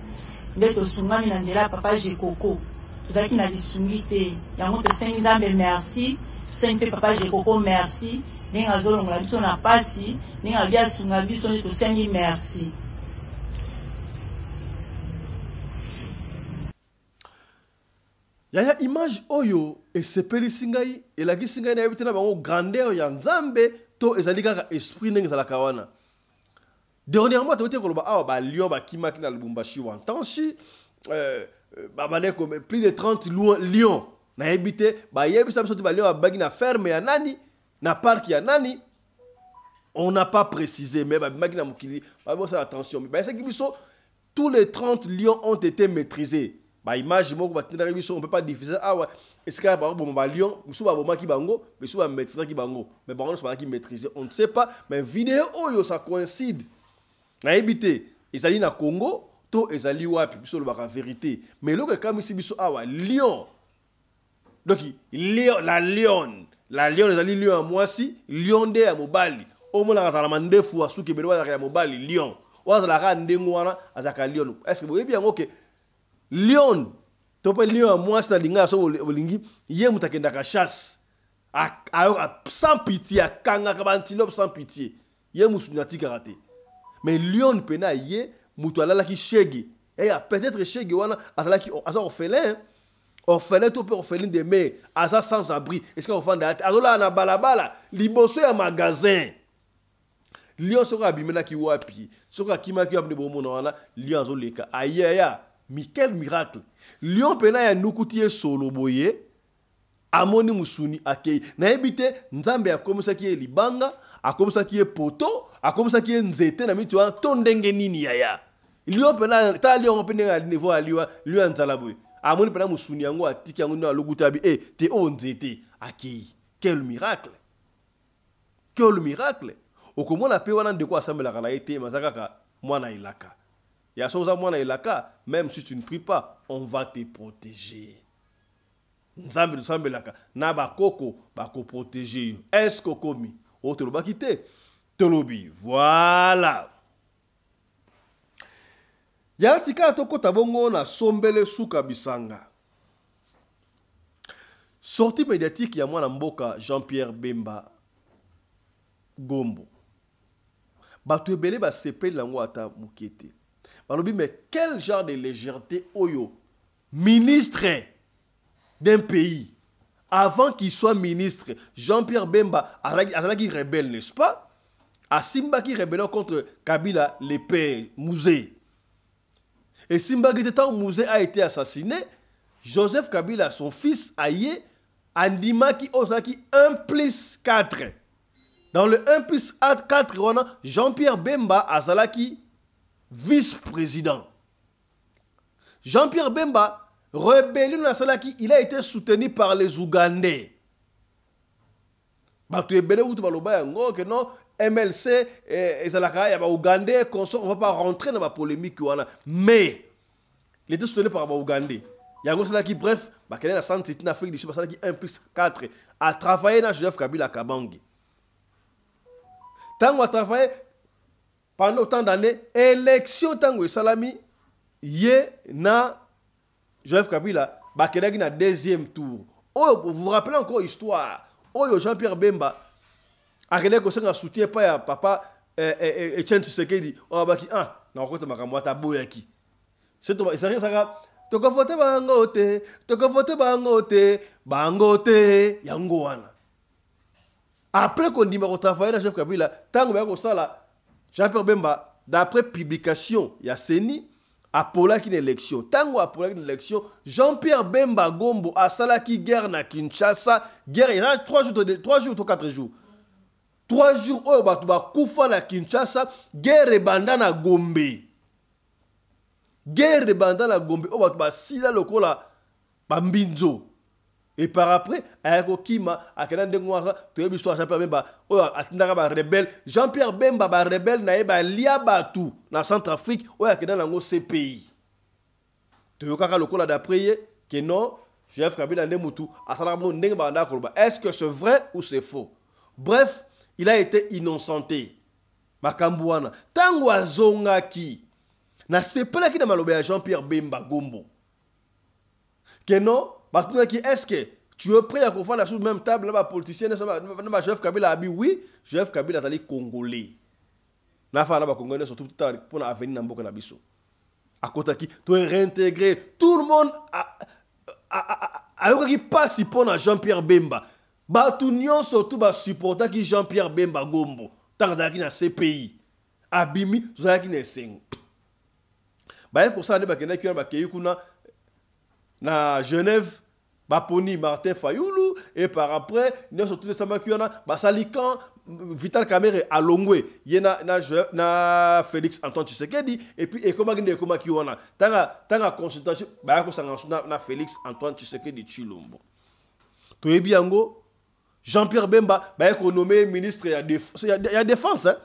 Ndeto sungami Nangela papa Jekoko. Tozaki na lisungi te. Yango to sengi Nzambe merci. Sengi papa Jekoko merci. Ndenge azolongola biso na pasi, ndenge abia sunga biso to sengi merci. Yaya image oyo esepeli singai elaki singai na yebitena bango grandeur ya Nzambe to ezali kaka esprit ndenge ezala kawana. Dernièrement to te koloba awa ba lion ba kimaki na Lubumbashi wa Ntanshi ba baneko plus de 30 lions na yebite ba yebisa biso ba lion ba bagi na ferme ya nani na parc ya nani on n'a pas précisé mais ba bagi na mukili ba bosa attention mais ba saki biso tous les 30 lions ont été maîtrisés. Bah image on peut pas diffuser ah ouais est-ce qu'il y a un lion ou ba boma ki bango mais soit maîtriser ki bango mais bon on pas qui maîtriser on ne sait pas mais vidéo oyo ça coïncide na ebité ezali na Congo to ezali wapi biso le vérité mais lo ka misi biso ah ouais lion donc lion la lion ezali lion à mwasi lion de ya mobali o mona ka la ndefu asuki belo ya mobali lion wa za ka ndengo wana azaka lion est-ce que vous bien OK lion tope lion moi c'est linga so olingi ye mutakenda ka chasse a sans pitié kanga ka antilope sans pitié ye musunyati karaté mais lion pena ye mutu alala ki shege et peut-être shege wana azala ki asa orphelin orphelin to pe orpheline de mère aza sans abri est-ce que enfant da azola na balabala liboso ya magasin lion soko abimena ki wapi soko akima ki abne bomona wana lion azoleka ayaya quel miracle lion pena ya nukutie solo boye amoni musuni akei na ebite nzambe akomisa ki libanga akomisa ki poto akomisa ki nzete na mitu to ndenge nini yaya lion pena ta lion pena ya niveau aliwa lion nzala boye amoni pena musuni yango atiki yango na lokuta bi te onzete akei quel miracle okomona pe wana ndeko asambela kana ete mazaka mwana ilaka ya soza mwana ilaka même si tu ne pries pas on va te protéger nzambe lusambelaka na bakoko bako protéger yo est-ce que komi otelo bakite tolobi voilà ya sika tokota bongo na sombele suka bisanga sortie médiatique ya mwana mboka Jean-Pierre Bemba Gombo batu ebele ba sepeli lango ata mukete balobi mais quel genre de légèreté oyo ministre d'un pays avant qu'il soit ministre Jean-Pierre Bemba azalaki rebelle n'est-ce pas Asimba qui rebelle contre Kabila le père Mouzé et Simba qui était Mouzé a été assassiné Joseph Kabila son fils Aye Andima qui osaki 1+4 dans le 1+4 Jean-Pierre Bemba azalaki vice-président. Jean-Pierre Bemba, rébellion na salaki, il a été soutenu par les Ougandais. Batu ebele utu baloba yango que non MLC ezalaka ya ba Ougandais consort, on va pas rentrer dans la polémique wana, mais il était soutenu par les Ougandais. Yango salaki bref, ba kene na centre en Afrique du Sud salaki 1+4 a travaillé na Joseph Kabila Kabangi. Tango a travaillé pendant autant d'années, élection tango salami yé na Joseph Kabila bakelaki na deuxième tour. Oh, vous vous rappelez encore l'histoire. Oh, Jean-Pierre Bemba a quelqu'un qui a soutien pas ya papa Etienne Tshisekedi. Oh baki na okota makambo ta boyaki. C'est to ça ça toko voter bangote yango wana. Après qu'on dit qu'on travaille na Joseph Kabila, tango ba ko sala Jean-Pierre Bemba, d'après publication, il y a Seni, Apola qui est élection. Tango Apola qui est élection, Jean-Pierre Bemba Gombo a salaki guerre na Kinshasa, guerre il y a 3 jours ou 4 jours. 3 jours où batuba kufa na Kinshasa, guerre et bandana Gombe. Guerre et bandana Gombe, où batuba sila lokola bambinzo. Et par après, ayako kima akena ndengwa to yebi so Jean-Pierre Bemba o atindaka ba rebelle Jean-Pierre Bemba ba rebelle na yeba lia batu na Centrafrique o akena nango CPI. To yokaka lokola d'après que non Joseph Kabila ndemutu asala mo ndenge ba ndakoloba. Est-ce que c'est vrai ou c'est faux? Bref, il a été innocenté. Makambouana tango azongaki na sepela ki na maloba ya Jean-Pierre Bemba Gombo. Que non est-ce que tu es prêt à confondre sur la même table là-bas politicien Joseph Kabila a dit oui Joseph Kabila est congolais na fa là-bas congolais surtout pour l'avenir na mboka na biso à côté qui tu es réintégré tout le monde a qui passe pour Jean-Pierre Bemba batu nyonso surtout ba supporter qui Jean-Pierre Bemba Gombo tanga ki na CPI abimi tuzaki na sengo ba ko sa de ba kena ki ba keyi kuna na Genève baponi Martin Fayoulou et par après nous surtout les samakiona basalikan Vital Kamerhe alongwe yena na Félix Antoine Tshisekedi et puis ekoma kiona tanga consultation ba ko sanga na Félix Antoine Tshisekedi Chilombo to yebi yango Jean-Pierre Bemba ba ko nommé ministre ya défense hein?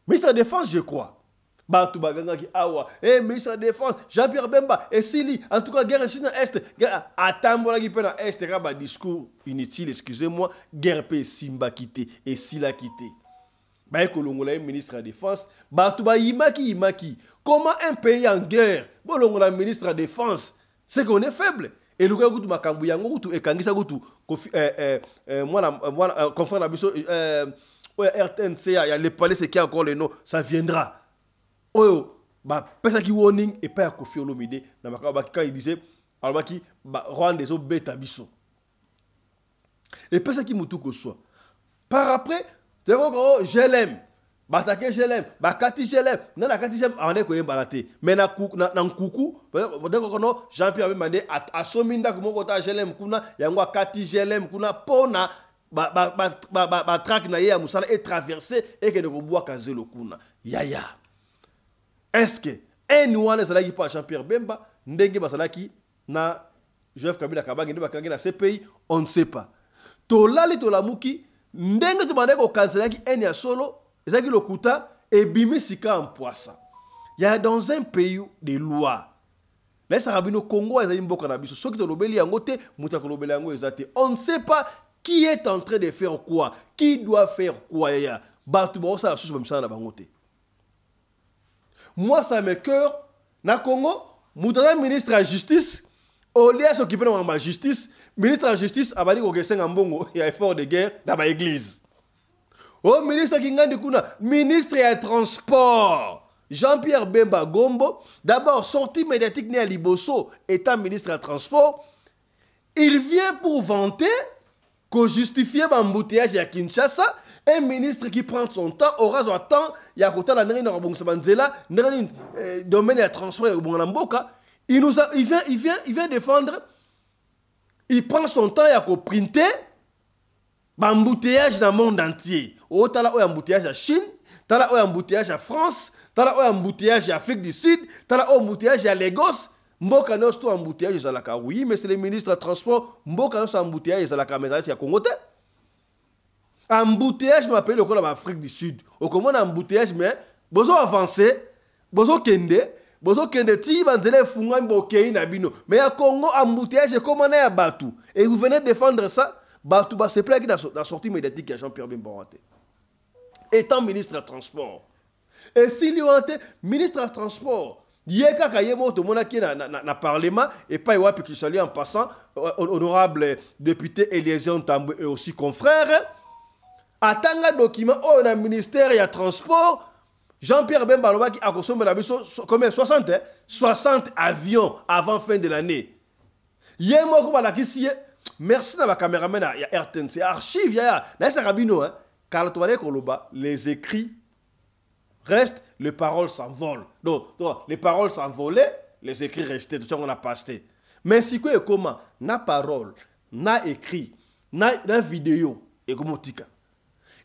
Ministre de défense je crois. Batu baganga ki awa ministre de défense Jean-Pierre Bemba et Sili en tout cas guerre ici dans est atambola ki pe na est ka discours inutile excusez-moi guerre pe Simba quitté et Sila quitté ba kolongola ministre de défense batu ba imaki comment un pays en guerre bolongola ministre de défense c'est qu'on est faible et luka kutu makambu yango kutu ekangisa kutu moi confrère na biso RTNC il y a les palais c'est qui encore le nom ça viendra. Oh, bah, pesa ki warning et pas Kofi Olomide. Quand il disait alors qui Rwanda des beta biso et pas ça qui mutu ko soit par après je l'aime batake je l'aime bakati je l'aime na kati je ane ko yembalate mais na nkuku no Jean-Pierre Bemba asominda ko moko ta je l'aime kuna yango kati je l'aime kuna pona ba track na ye ya musala et traverser et que de bois kazelo kuna yaya est-ce que anyone ezalaki pa Jean-Pierre Bemba ndenge basalaki na Joseph Kabila Kabange ndeba kangi na CPI on ne sait pas tolali tolamuki ndenge to bandeko kanzelaki eni ya solo ezaki lokuta et bimisika en poisson il y a dans un pays de loi là ça rabino Congo ezali mboka na biso soki to lobeli yango te muta ko lobeli yango ezate on ne sait pas qui est en train de faire quoi qui doit faire quoi ya batu ba ça susu bamsana na bango te. Moi ça me cœur na Congo muta ministre de la justice au lieu de s'occuper de la justice, ministre de la justice a dit qu'il y a un effort de guerre dans l'église. Au ministre Kingandi Kuna, ministre des Transports, Jean-Pierre Bemba Gombo, d'abord sorti médiatique né à Liboso, étant ministre des Transports, il vient pour vanter que justifier l'embouteillage à Kinshasa, un ministre qui prend son temps, aura son temps, il y a côté la domaine des transports au Bonamboka. Il vient défendre, il prend son temps à printer l'embouteillage dans le monde entier. Oh, tu as l'embouteillage à Chine, tu as l'embouteillage à France, tu as l'embouteillage à Afrique du Sud, tu as l'embouteillage à Lagos. Mboka nous tout embouteillage zalaka. Oui, mais c'est le ministre du transport. Mboka nous embouteillage zalaka mais ça Congo. Embouteillage m'appelle le en Afrique du Sud. Au comment embouteillage mais besoin avancer, besoin kende. Bozo kende ti banzele funga mbokei na bino mais à Congo embouteillage comment na ya batu et vous venez défendre ça batu ba se plaque dans la sortie médiatique à Jean-Pierre Bemba étant ministre des transports et s'il y a ministre des transports yeka kayemo to monaki na parlement et pas wapi qui salue en passant honorable député Eliezer Ntambo et aussi confrère atanga document au na ministère ya transport Jean-Pierre Bemba qui a consommé la biso combien 60 hein? 60 avions avant fin de l'année. Yemo ko balakisi merci na ba caméraman ya RTNC archive ya na sa rabino hein car toile koloba les écrits restent les paroles s'envolent. Donc les paroles s'envolaient, les écrits restaient tout ça on a passé. Mais si quoi comment na parole, na écrit, na vidéo et comment tika.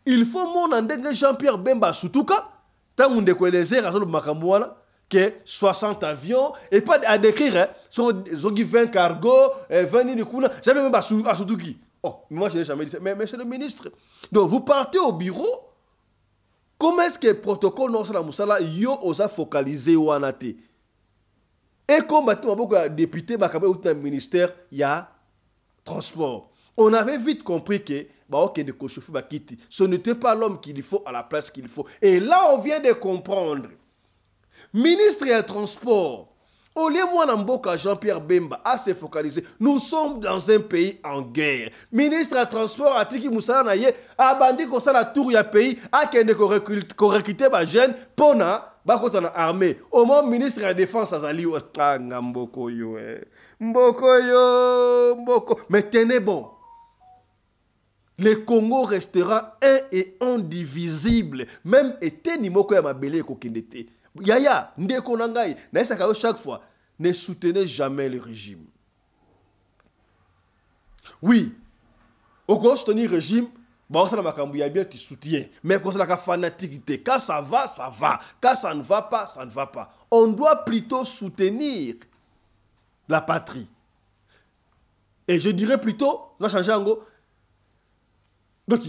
Il faut mon ndenge Jean-Pierre Bemba Sutuka tant on décollait que 60 avions et pas à décrire sont 20 cargos 20 nikuna jamais même à Sutuki. Oh moi je n'ai jamais dit ça mais monsieur le ministre donc vous partez au bureau comment est-ce que le protocole non la musala yo osa focaliser wanate et comme beaucoup de députés bakabé au ministère il y a transport on avait vite compris que ce n'était pas l'homme qu'il faut à la place qu'il faut. Et là, on vient de comprendre. Ministre des Transports, au lieu de Mboka Jean-Pierre Bemba à se focaliser, nous sommes dans un pays en guerre. Ministre des Transports, a dit qu'il a bandit comme ça la tour du pays, a qu'il a recruté les jeunes pour l'armée. Au moins, ministre de la Défense, a dit Mboko yo. Mais tenez bon. Le Congo restera un et indivisible. Même été ni moko ya mabele kokendete. Yaya, ndeko nangai, na esaka chaque fois, ne soutenez jamais le régime. Oui, au gauche soutenir le régime, bon ça na makambu ya bien tu soutiens. Mais quand ça la fanatique, quand ça va, ça va. Quand ça ne va pas, ça ne va pas. On doit plutôt soutenir la patrie. Et je dirais plutôt, na changer en gros. Donc,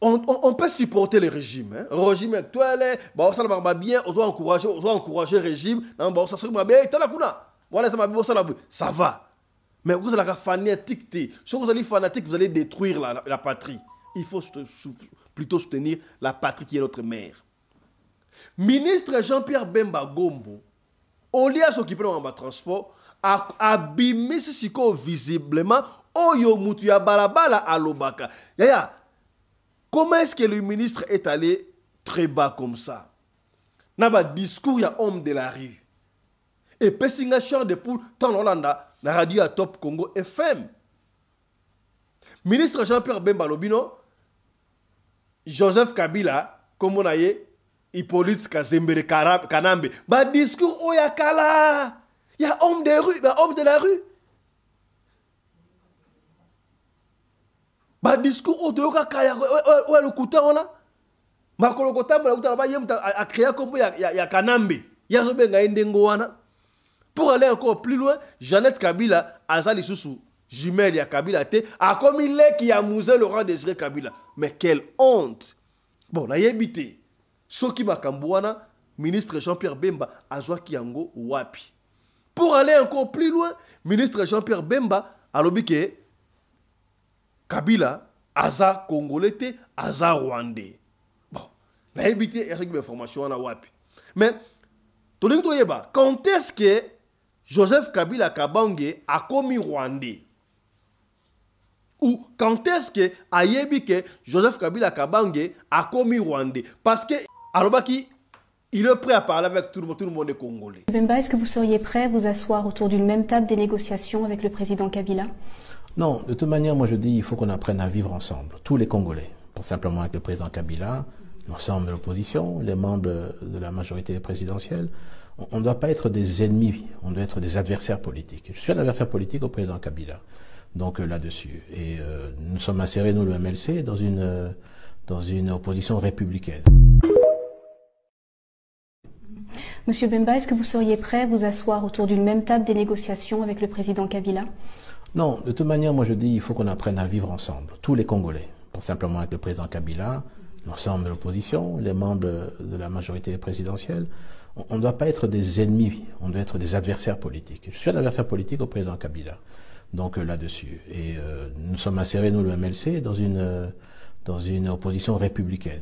on peut supporter le régime. Hein? Le régime actuel, bon, ça va bien, on doit encourager le régime. Non, bon, ça va bien, ça va. Mais vous allez fanatique, si vous allez fanatique, vous allez détruire la patrie. Il faut plutôt soutenir la patrie qui est notre mère. Ministre Jean-Pierre Bemba Gombo, au lieu de s'occuper de transport, a abîmé ce visiblement. Oyo mutu ya balabala alobaka. Yaya, comment est-ce que le ministre est allé très bas comme ça? N'a pas discours, il y a homme de la rue. Et Pessinga champ de poule, tant Hollanda, la radio à Top Congo FM. Ministre Jean-Pierre Bemba Lobino, Joseph Kabila, comme on a dit, Hippolyte Kazembere Kanambe. Bah discours oyakala. Il y a homme de rue, bah homme de la rue. Bah discours oyakala. Ouais le couteau on a. Bah kolokota bah couteau là-bas yem a créé comme ya Kanambe. Ya zobenga indengo wana. Pour aller encore plus loin, Jeannette Kabila azali susu jumelle ya Kabila te a comme il est qui a mousé Laurent Désiré Kabila. Mais quelle honte. Bon, na yebité. Soki Makambouana, ministre Jean-Pierre Bemba, Azwa Kiango, Wapi. Pour aller encore plus loin, ministre Jean-Pierre Bemba, alobike, Kabila, Aza Congolais, Aza Rwandais. Bon, la évité, il y a une information à Wapi. Mais, quand est-ce que Joseph Kabila Kabange a commis Rwandais? Ou quand est-ce que Ayebike Joseph Kabila Kabange a commis Rwandais? Parce que Alobaki, il est prêt à parler avec tout le monde congolais. Bemba, est-ce que vous seriez prêt à vous asseoir autour d'une même table des négociations avec le président Kabila? Non, de toute manière, moi je dis il faut qu'on apprenne à vivre ensemble, tous les Congolais. Pas simplement avec le président Kabila, l'ensemble de l'opposition, les membres de la majorité présidentielle. On ne doit pas être des ennemis, on doit être des adversaires politiques. Je suis un adversaire politique au président Kabila. Donc là-dessus. Et nous sommes insérés, nous, le MLC, dans une opposition républicaine. Monsieur Bemba, est-ce que vous seriez prêt à vous asseoir autour d'une même table des négociations avec le président Kabila? Non, de toute manière, moi je dis il faut qu'on apprenne à vivre ensemble, tous les Congolais. Pas simplement avec le président Kabila, l'ensemble de l'opposition, les membres de la majorité présidentielle. On ne doit pas être des ennemis, on doit être des adversaires politiques. Je suis un adversaire politique au président Kabila. Donc là-dessus. Et nous sommes insérés, nous, le MLC, dans une opposition républicaine.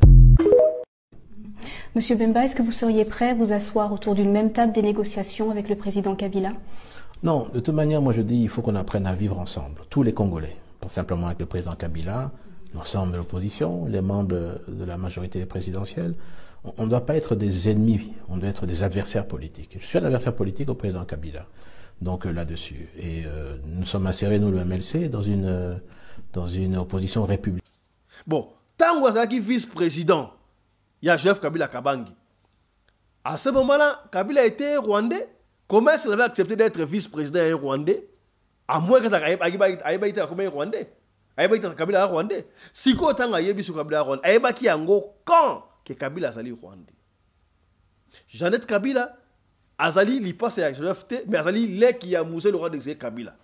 Monsieur Bemba, est-ce que vous seriez prêt à vous asseoir autour d'une même table des négociations avec le président Kabila? Non, de toute manière, moi je dis il faut qu'on apprenne à vivre ensemble, tous les Congolais. Pas simplement avec le président Kabila, l'ensemble de l'opposition, les membres de la majorité présidentielle. On ne doit pas être des ennemis, on doit être des adversaires politiques. Je suis un adversaire politique au président Kabila. Donc là-dessus. Et nous sommes insérés, nous, le MLC, dans une opposition républicaine. Bon, tant que vice-président, il y a Joseph Kabila Kabangi. À ce moment-là, Kabila était rwandais. Comment est-ce qu'il avait accepté d'être vice-président rwandais? À moins que ça ait été comme rwandais. Kabila rwandais. Si vous avez été Kabila rwandais, il y a quand que Kabila a rwandais. Jeannette Kabila, Azali li passe à Joseph T, mais Azali l'est qui a mousé le roi de Kabila.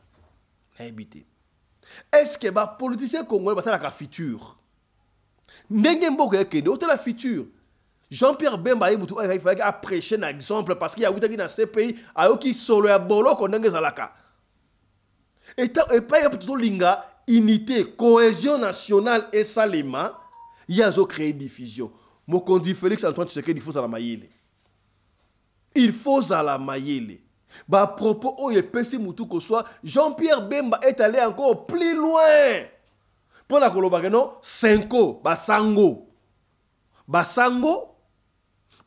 Est-ce que les politiciens congolais sont la future? N'engembo que autant la future. Jean-Pierre Bemba il fallait prêcher un exemple parce qu'il y a eu dans ces pays qui solo ya bolo ko ndenge zalaka. Et pas plutôt linga unité, cohésion nationale et salima, il y a zo créer diffusion. Mokondi Félix Antoine Tshisekedi il faut à la maïle. Il faut à la maïle. Bah propos oh ye pesi mutu ko soit Jean-Pierre Bemba est allé encore plus loin. Pour la koloba non Senko basango.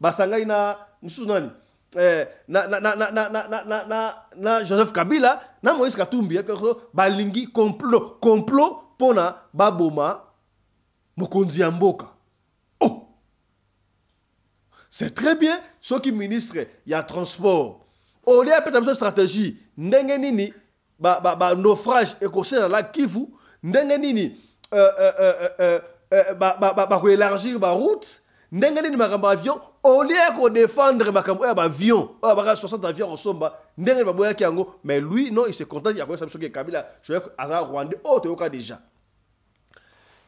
Basanga ina nani na Joseph Kabila na Moïse Katumbi balingi complot pona baboma mokonzi ya mboka. Oh, c'est très bien ce qui ministre il y a transport. Au lieu de faire stratégie ndenge nini naufrage écossais dans la Kivu ndenge nini élargir ma route ndenge nini makambo avion au lieu de défendre makambo ya avion 60 avions en somba ndenge baboya kiango mais lui non il se contente ya quoi ça que Kabila chef aza Rwandais toyoka déjà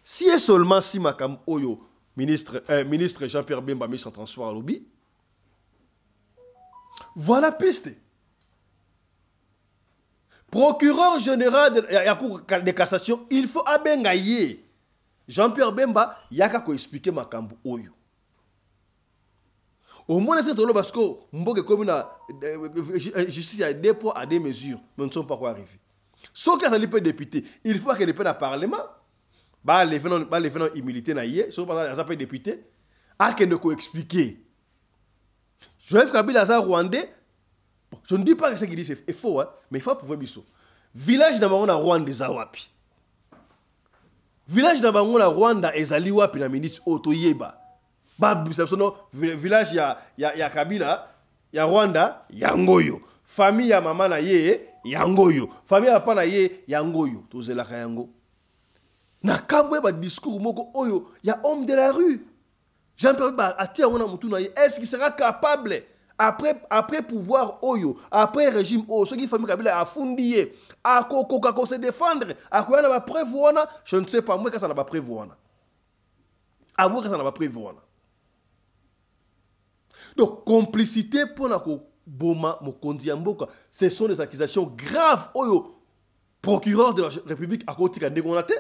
si et seulement si makambo oyo ministre Jean-Pierre Bemba ministre en transport à lobby voilà piste. Procureur général de la Cour de cassation, il faut abengaye. Jean-Pierre Bemba, yaka ko expliquer makambo oyo. Au moins c'est tout parce que mboke comme na justice a des poids à des mesures, mais nous ne sommes pas quoi arriver. Sauf que ça peut député, il faut que le parlement les phénomènes immunité na yé, sauf que ça peut député a que ne ko expliquer. Joseph Kabila za Rwandais Je ne dis pas que ce qu'il dit c'est faux, hein, mais il faut prouver biso. Village d'Abango na Rwanda ezawapi. Village d'Abango na Rwanda ezali wapi na minute oto yeba. Ba village ya Kabila, ya Rwanda, ya Ngoyo. Famille ya mama na ye, ya Ngoyo. Famille ya papa na ye, ya Ngoyo. Tozelaka yango. Na kabwe ba discours moko oyo ya homme de la rue. Jean-Pierre Bemba atia ngona mutu na ye, est-ce qu'il sera capable après pouvoir oyo, après régime oyo, ce qui famille Kabila a fundié, a se défendre, a quoi na ba preuve wana, je ne sais pas moi que ça n'a pas preuve wana. A moi que ça n'a pas preuve wana. Donc complicité pour na ko boma mokonzi ya mboka, ce sont des accusations graves oyo procureur de la République a kotika ndegonate.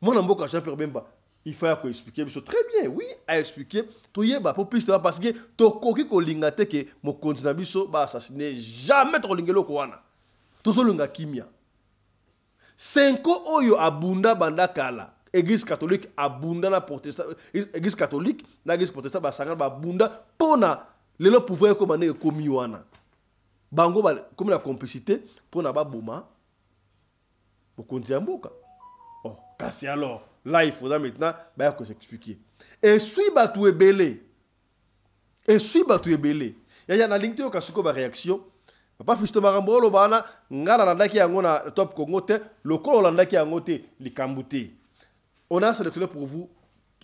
Moi na mboka Jean-Pierre Bemba, il faut expliquer très bien, oui, à expliquer tout yeba pour plus parce que to koki ko lingate que mokonzi na biso ba assassiner jamais to lingelo ko wana. To so lunga kimia. 5 oyo abunda banda kala. Église catholique abunda na protestant, église catholique na église protestant ba sanga ba bunda pona lelo pouvoir ko mané komi wana. Bango ba comme la complicité pona ba boma mokonzi ya mboka. Oh, kasi alors là, il faudra maintenant que s'expliquer. Et suis batu ebele. Et suis batu ebele. Il y a une ligne de réaction. Papa Fisto Marambolo bana ngana landaki yango na Top Congo te, lokolo landaki yango te likambute. On a sélectionné pour vous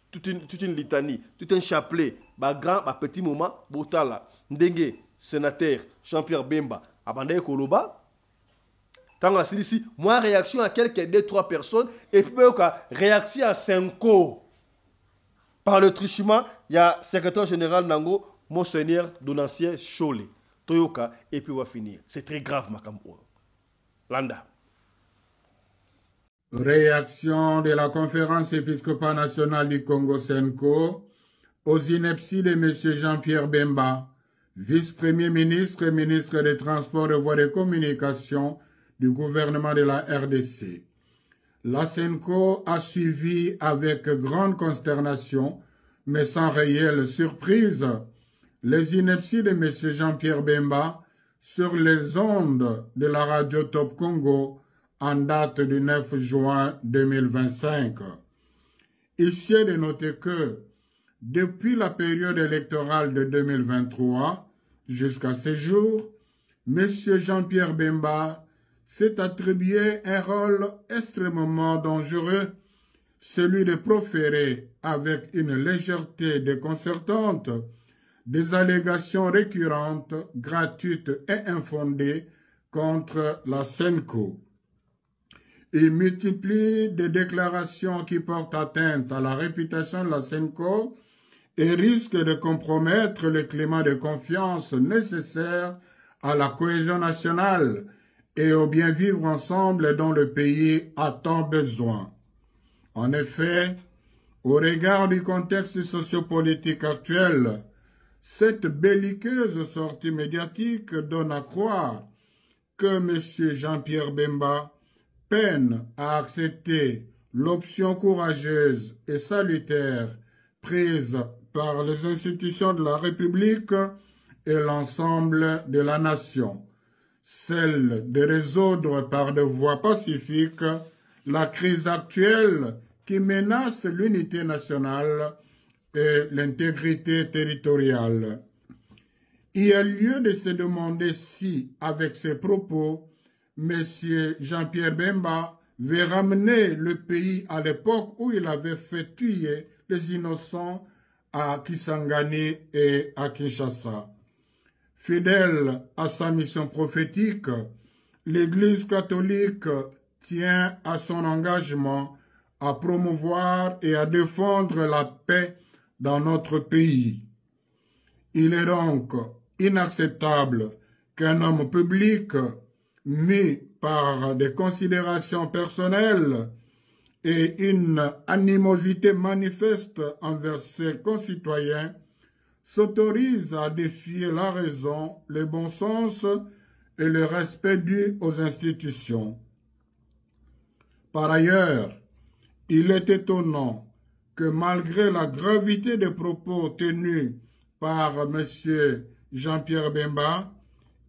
toute une litanie, tout un chapelet, ba grand, ba petit moment, botala, ndenge, sénateur, Jean-Pierre Bemba, abandé koloba. Tant que ici, moi réaction à quelques 2-3 personnes et puis réaction à 5 par le truchement, il y a secrétaire général Nango, Monseigneur Donancien Cholé, Toyoka et puis on va finir. C'est très grave Makambo. Landa. Réaction de la conférence épiscopale nationale du Congo Senko aux inepties de M. Jean-Pierre Bemba, vice-premier ministre et ministre des Transports et Voies de Communication du gouvernement de la RDC. La Senko a suivi avec grande consternation, mais sans réelle surprise, les inepties de M. Jean-Pierre Bemba sur les ondes de la radio Top Congo en date du 9 juin 2025. Ici est de noter que, depuis la période électorale de 2023 jusqu'à ce jour, M. Jean-Pierre Bemba s'est attribué un rôle extrêmement dangereux, celui de proférer avec une légèreté déconcertante des allégations récurrentes, gratuites et infondées contre la Senko. Il multiplie des déclarations qui portent atteinte à la réputation de la Senko et risquent de compromettre le climat de confiance nécessaire à la cohésion nationale et au bien vivre ensemble dont le pays a tant besoin. En effet, au regard du contexte sociopolitique actuel, cette belliqueuse sortie médiatique donne à croire que M. Jean-Pierre Bemba peine à accepter l'option courageuse et salutaire prise par les institutions de la République et l'ensemble de la nation, celle de résoudre par des voies pacifiques la crise actuelle qui menace l'unité nationale et l'intégrité territoriale. Il y a lieu de se demander si, avec ces propos, M. Jean-Pierre Bemba veut ramener le pays à l'époque où il avait fait tuer les innocents à Kisangani et à Kinshasa. Fidèle à sa mission prophétique, l'Église catholique tient à son engagement à promouvoir et à défendre la paix dans notre pays. Il est donc inacceptable qu'un homme public, mis par des considérations personnelles et une animosité manifeste envers ses concitoyens, s'autorise à défier la raison, le bon sens et le respect dû aux institutions. Par ailleurs, il est étonnant que malgré la gravité des propos tenus par M. Jean-Pierre Bemba,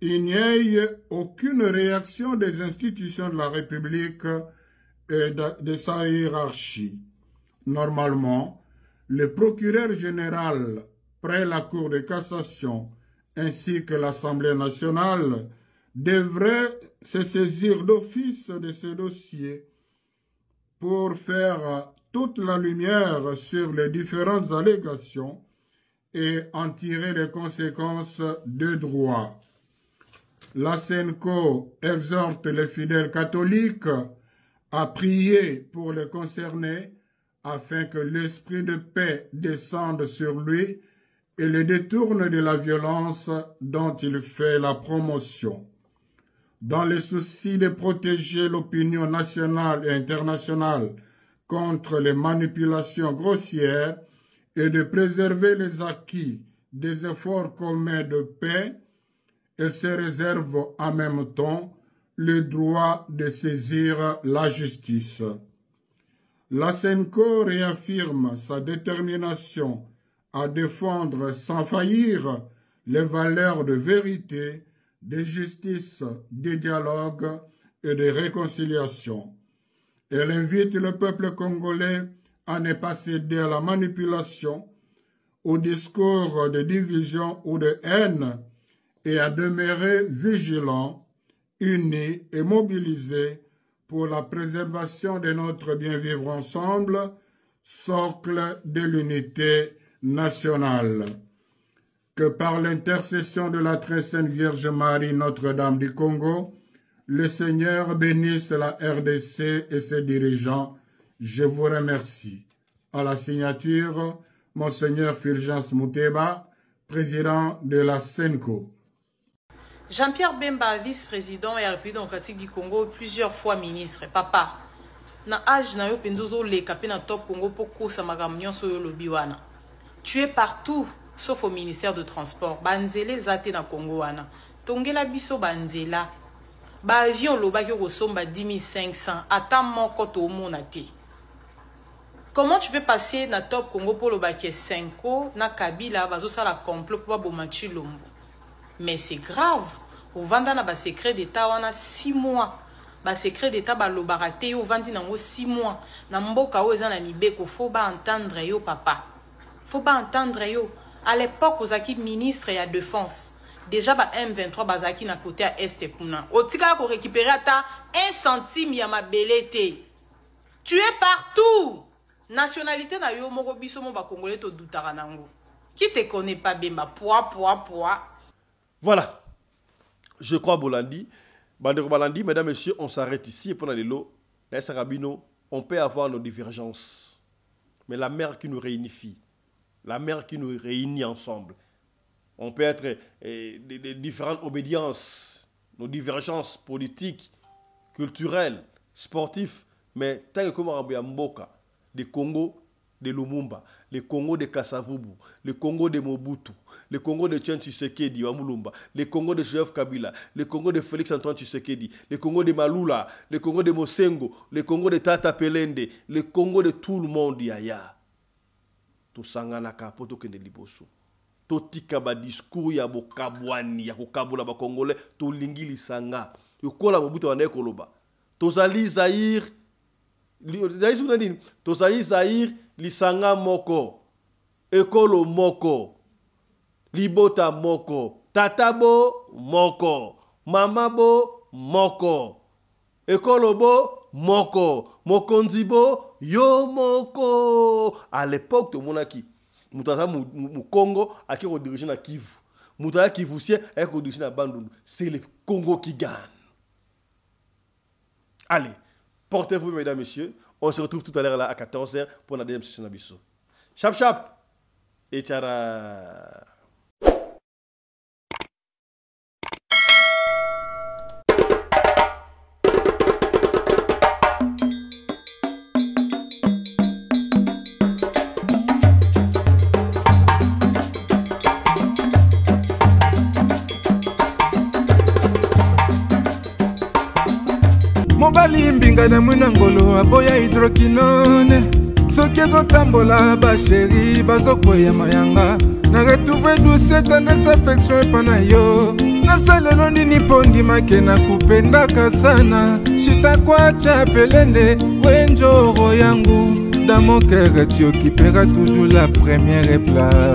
il n'y ait aucune réaction des institutions de la République et de sa hiérarchie. Normalement, le procureur général, près la Cour de cassation, ainsi que l'Assemblée nationale, devrait se saisir d'office de ce dossier pour faire toute la lumière sur les différentes allégations et en tirer les conséquences de droit. La SENCO exhorte les fidèles catholiques à prier pour les concernés afin que l'esprit de paix descende sur lui et le détourne de la violence dont il fait la promotion. Dans le souci de protéger l'opinion nationale et internationale contre les manipulations grossières et de préserver les acquis des efforts communs de paix, elle se réserve en même temps le droit de saisir la justice. La SENCO réaffirme sa détermination à défendre sans faillir les valeurs de vérité, de justice, de dialogue et de réconciliation. Elle invite le peuple congolais à ne pas céder à la manipulation, au discours de division ou de haine et à demeurer vigilants, unis et mobilisés pour la préservation de notre bien-vivre ensemble, socle de l'unité nationale. Que par l'intercession de la très sainte Vierge Marie, Notre-Dame du Congo, le Seigneur bénisse la RDC et ses dirigeants. Je vous remercie. À la signature, Monseigneur Fulgence Mouteba, président de la SENCO. Jean-Pierre Bemba, vice-président et République démocratique du Congo, plusieurs fois ministre. Papa, na âge na yo penzozo le kapé na top Congo pour kosa magamnyon so yo lobi wana. Tu es partout, sauf au ministère de Transport. Banzele zate na Congo wana. Tongela biso banzela. Ba avion loba yo kosomba 10 500. Ata moko to mona te. Comment tu peux passer na top Congo pour le baké 5 na Kabila bazo sa la complot pour Bomatu Lombo? Mais c'est grave. Au vanda na ba secret d'état wana 6 mois. Ba secret d'état ba lobarate yo vandi nango 6 mois. Na mboka o eza na mibeko, faut ba entendre yo papa. Faut pas entendre yo. À l'époque, Ozaki ministre et à défense. Déjà, ba M23 bazaki na côté à Est kuna. Otika ko récupérer ata 1 centime ya ma belete. Tu es partout. Nationalité na yo moko biso mo ba congolais to dutara nango. Qui te connaît pas Bemba? Poids. Voilà. Je crois Bolandi. Bandero Balandi, mesdames, messieurs, on s'arrête ici et pendant les lots. On peut avoir nos divergences. Mais la mère qui nous réunifie, la mère qui nous réunit ensemble. On peut être des différentes obédiences, nos divergences politiques, culturelles, sportives, mais tant que comme on a Mboka, le Congo de Lumumba, le Congo de Kasavubu, le Congo de Mobutu, le Congo de Tien Tshisekedi Wamulumba, le Congo de Joseph Kabila, le Congo de Félix Antoine Tshisekedi, le Congo de Malula, le Congo de Mosengo, le Congo de Tata Pelende, le Congo de tout le monde yaya. To sangana kapoto kende liboso. To tika ba discours ya bokabwani ya kokabula ba Congolais to lingili sanga. Yo kola Mobutu wana ekoloba. To zali Zaïr Tozali Zaïr lisanga moko, ekolo moko, libota moko, tatabo moko, mamabo moko, ekolobo moko, mokonzibo yo moko. À l'époque de monaki, mutaza mu Congo a qui dirige na Kivu, mutaza Kivusien a qui dirige na Bandundu. C'est le Congo qui gagne. Allez. Portez-vous, mesdames, messieurs. On se retrouve tout à l'heure là à 14h pour la deuxième session d'Abisso. Chap et tchara. mobali mbinga na mwina ngolo aboya hydroquinone soki ezotambola basheri bazokweya mayanga na retrouve douce tendresse affection epa na yo nasalelo nini pondimake nakupendaka sana shitakwacha pelende wenjoro yangu dans mon cœur tu occuperas toujours la première place.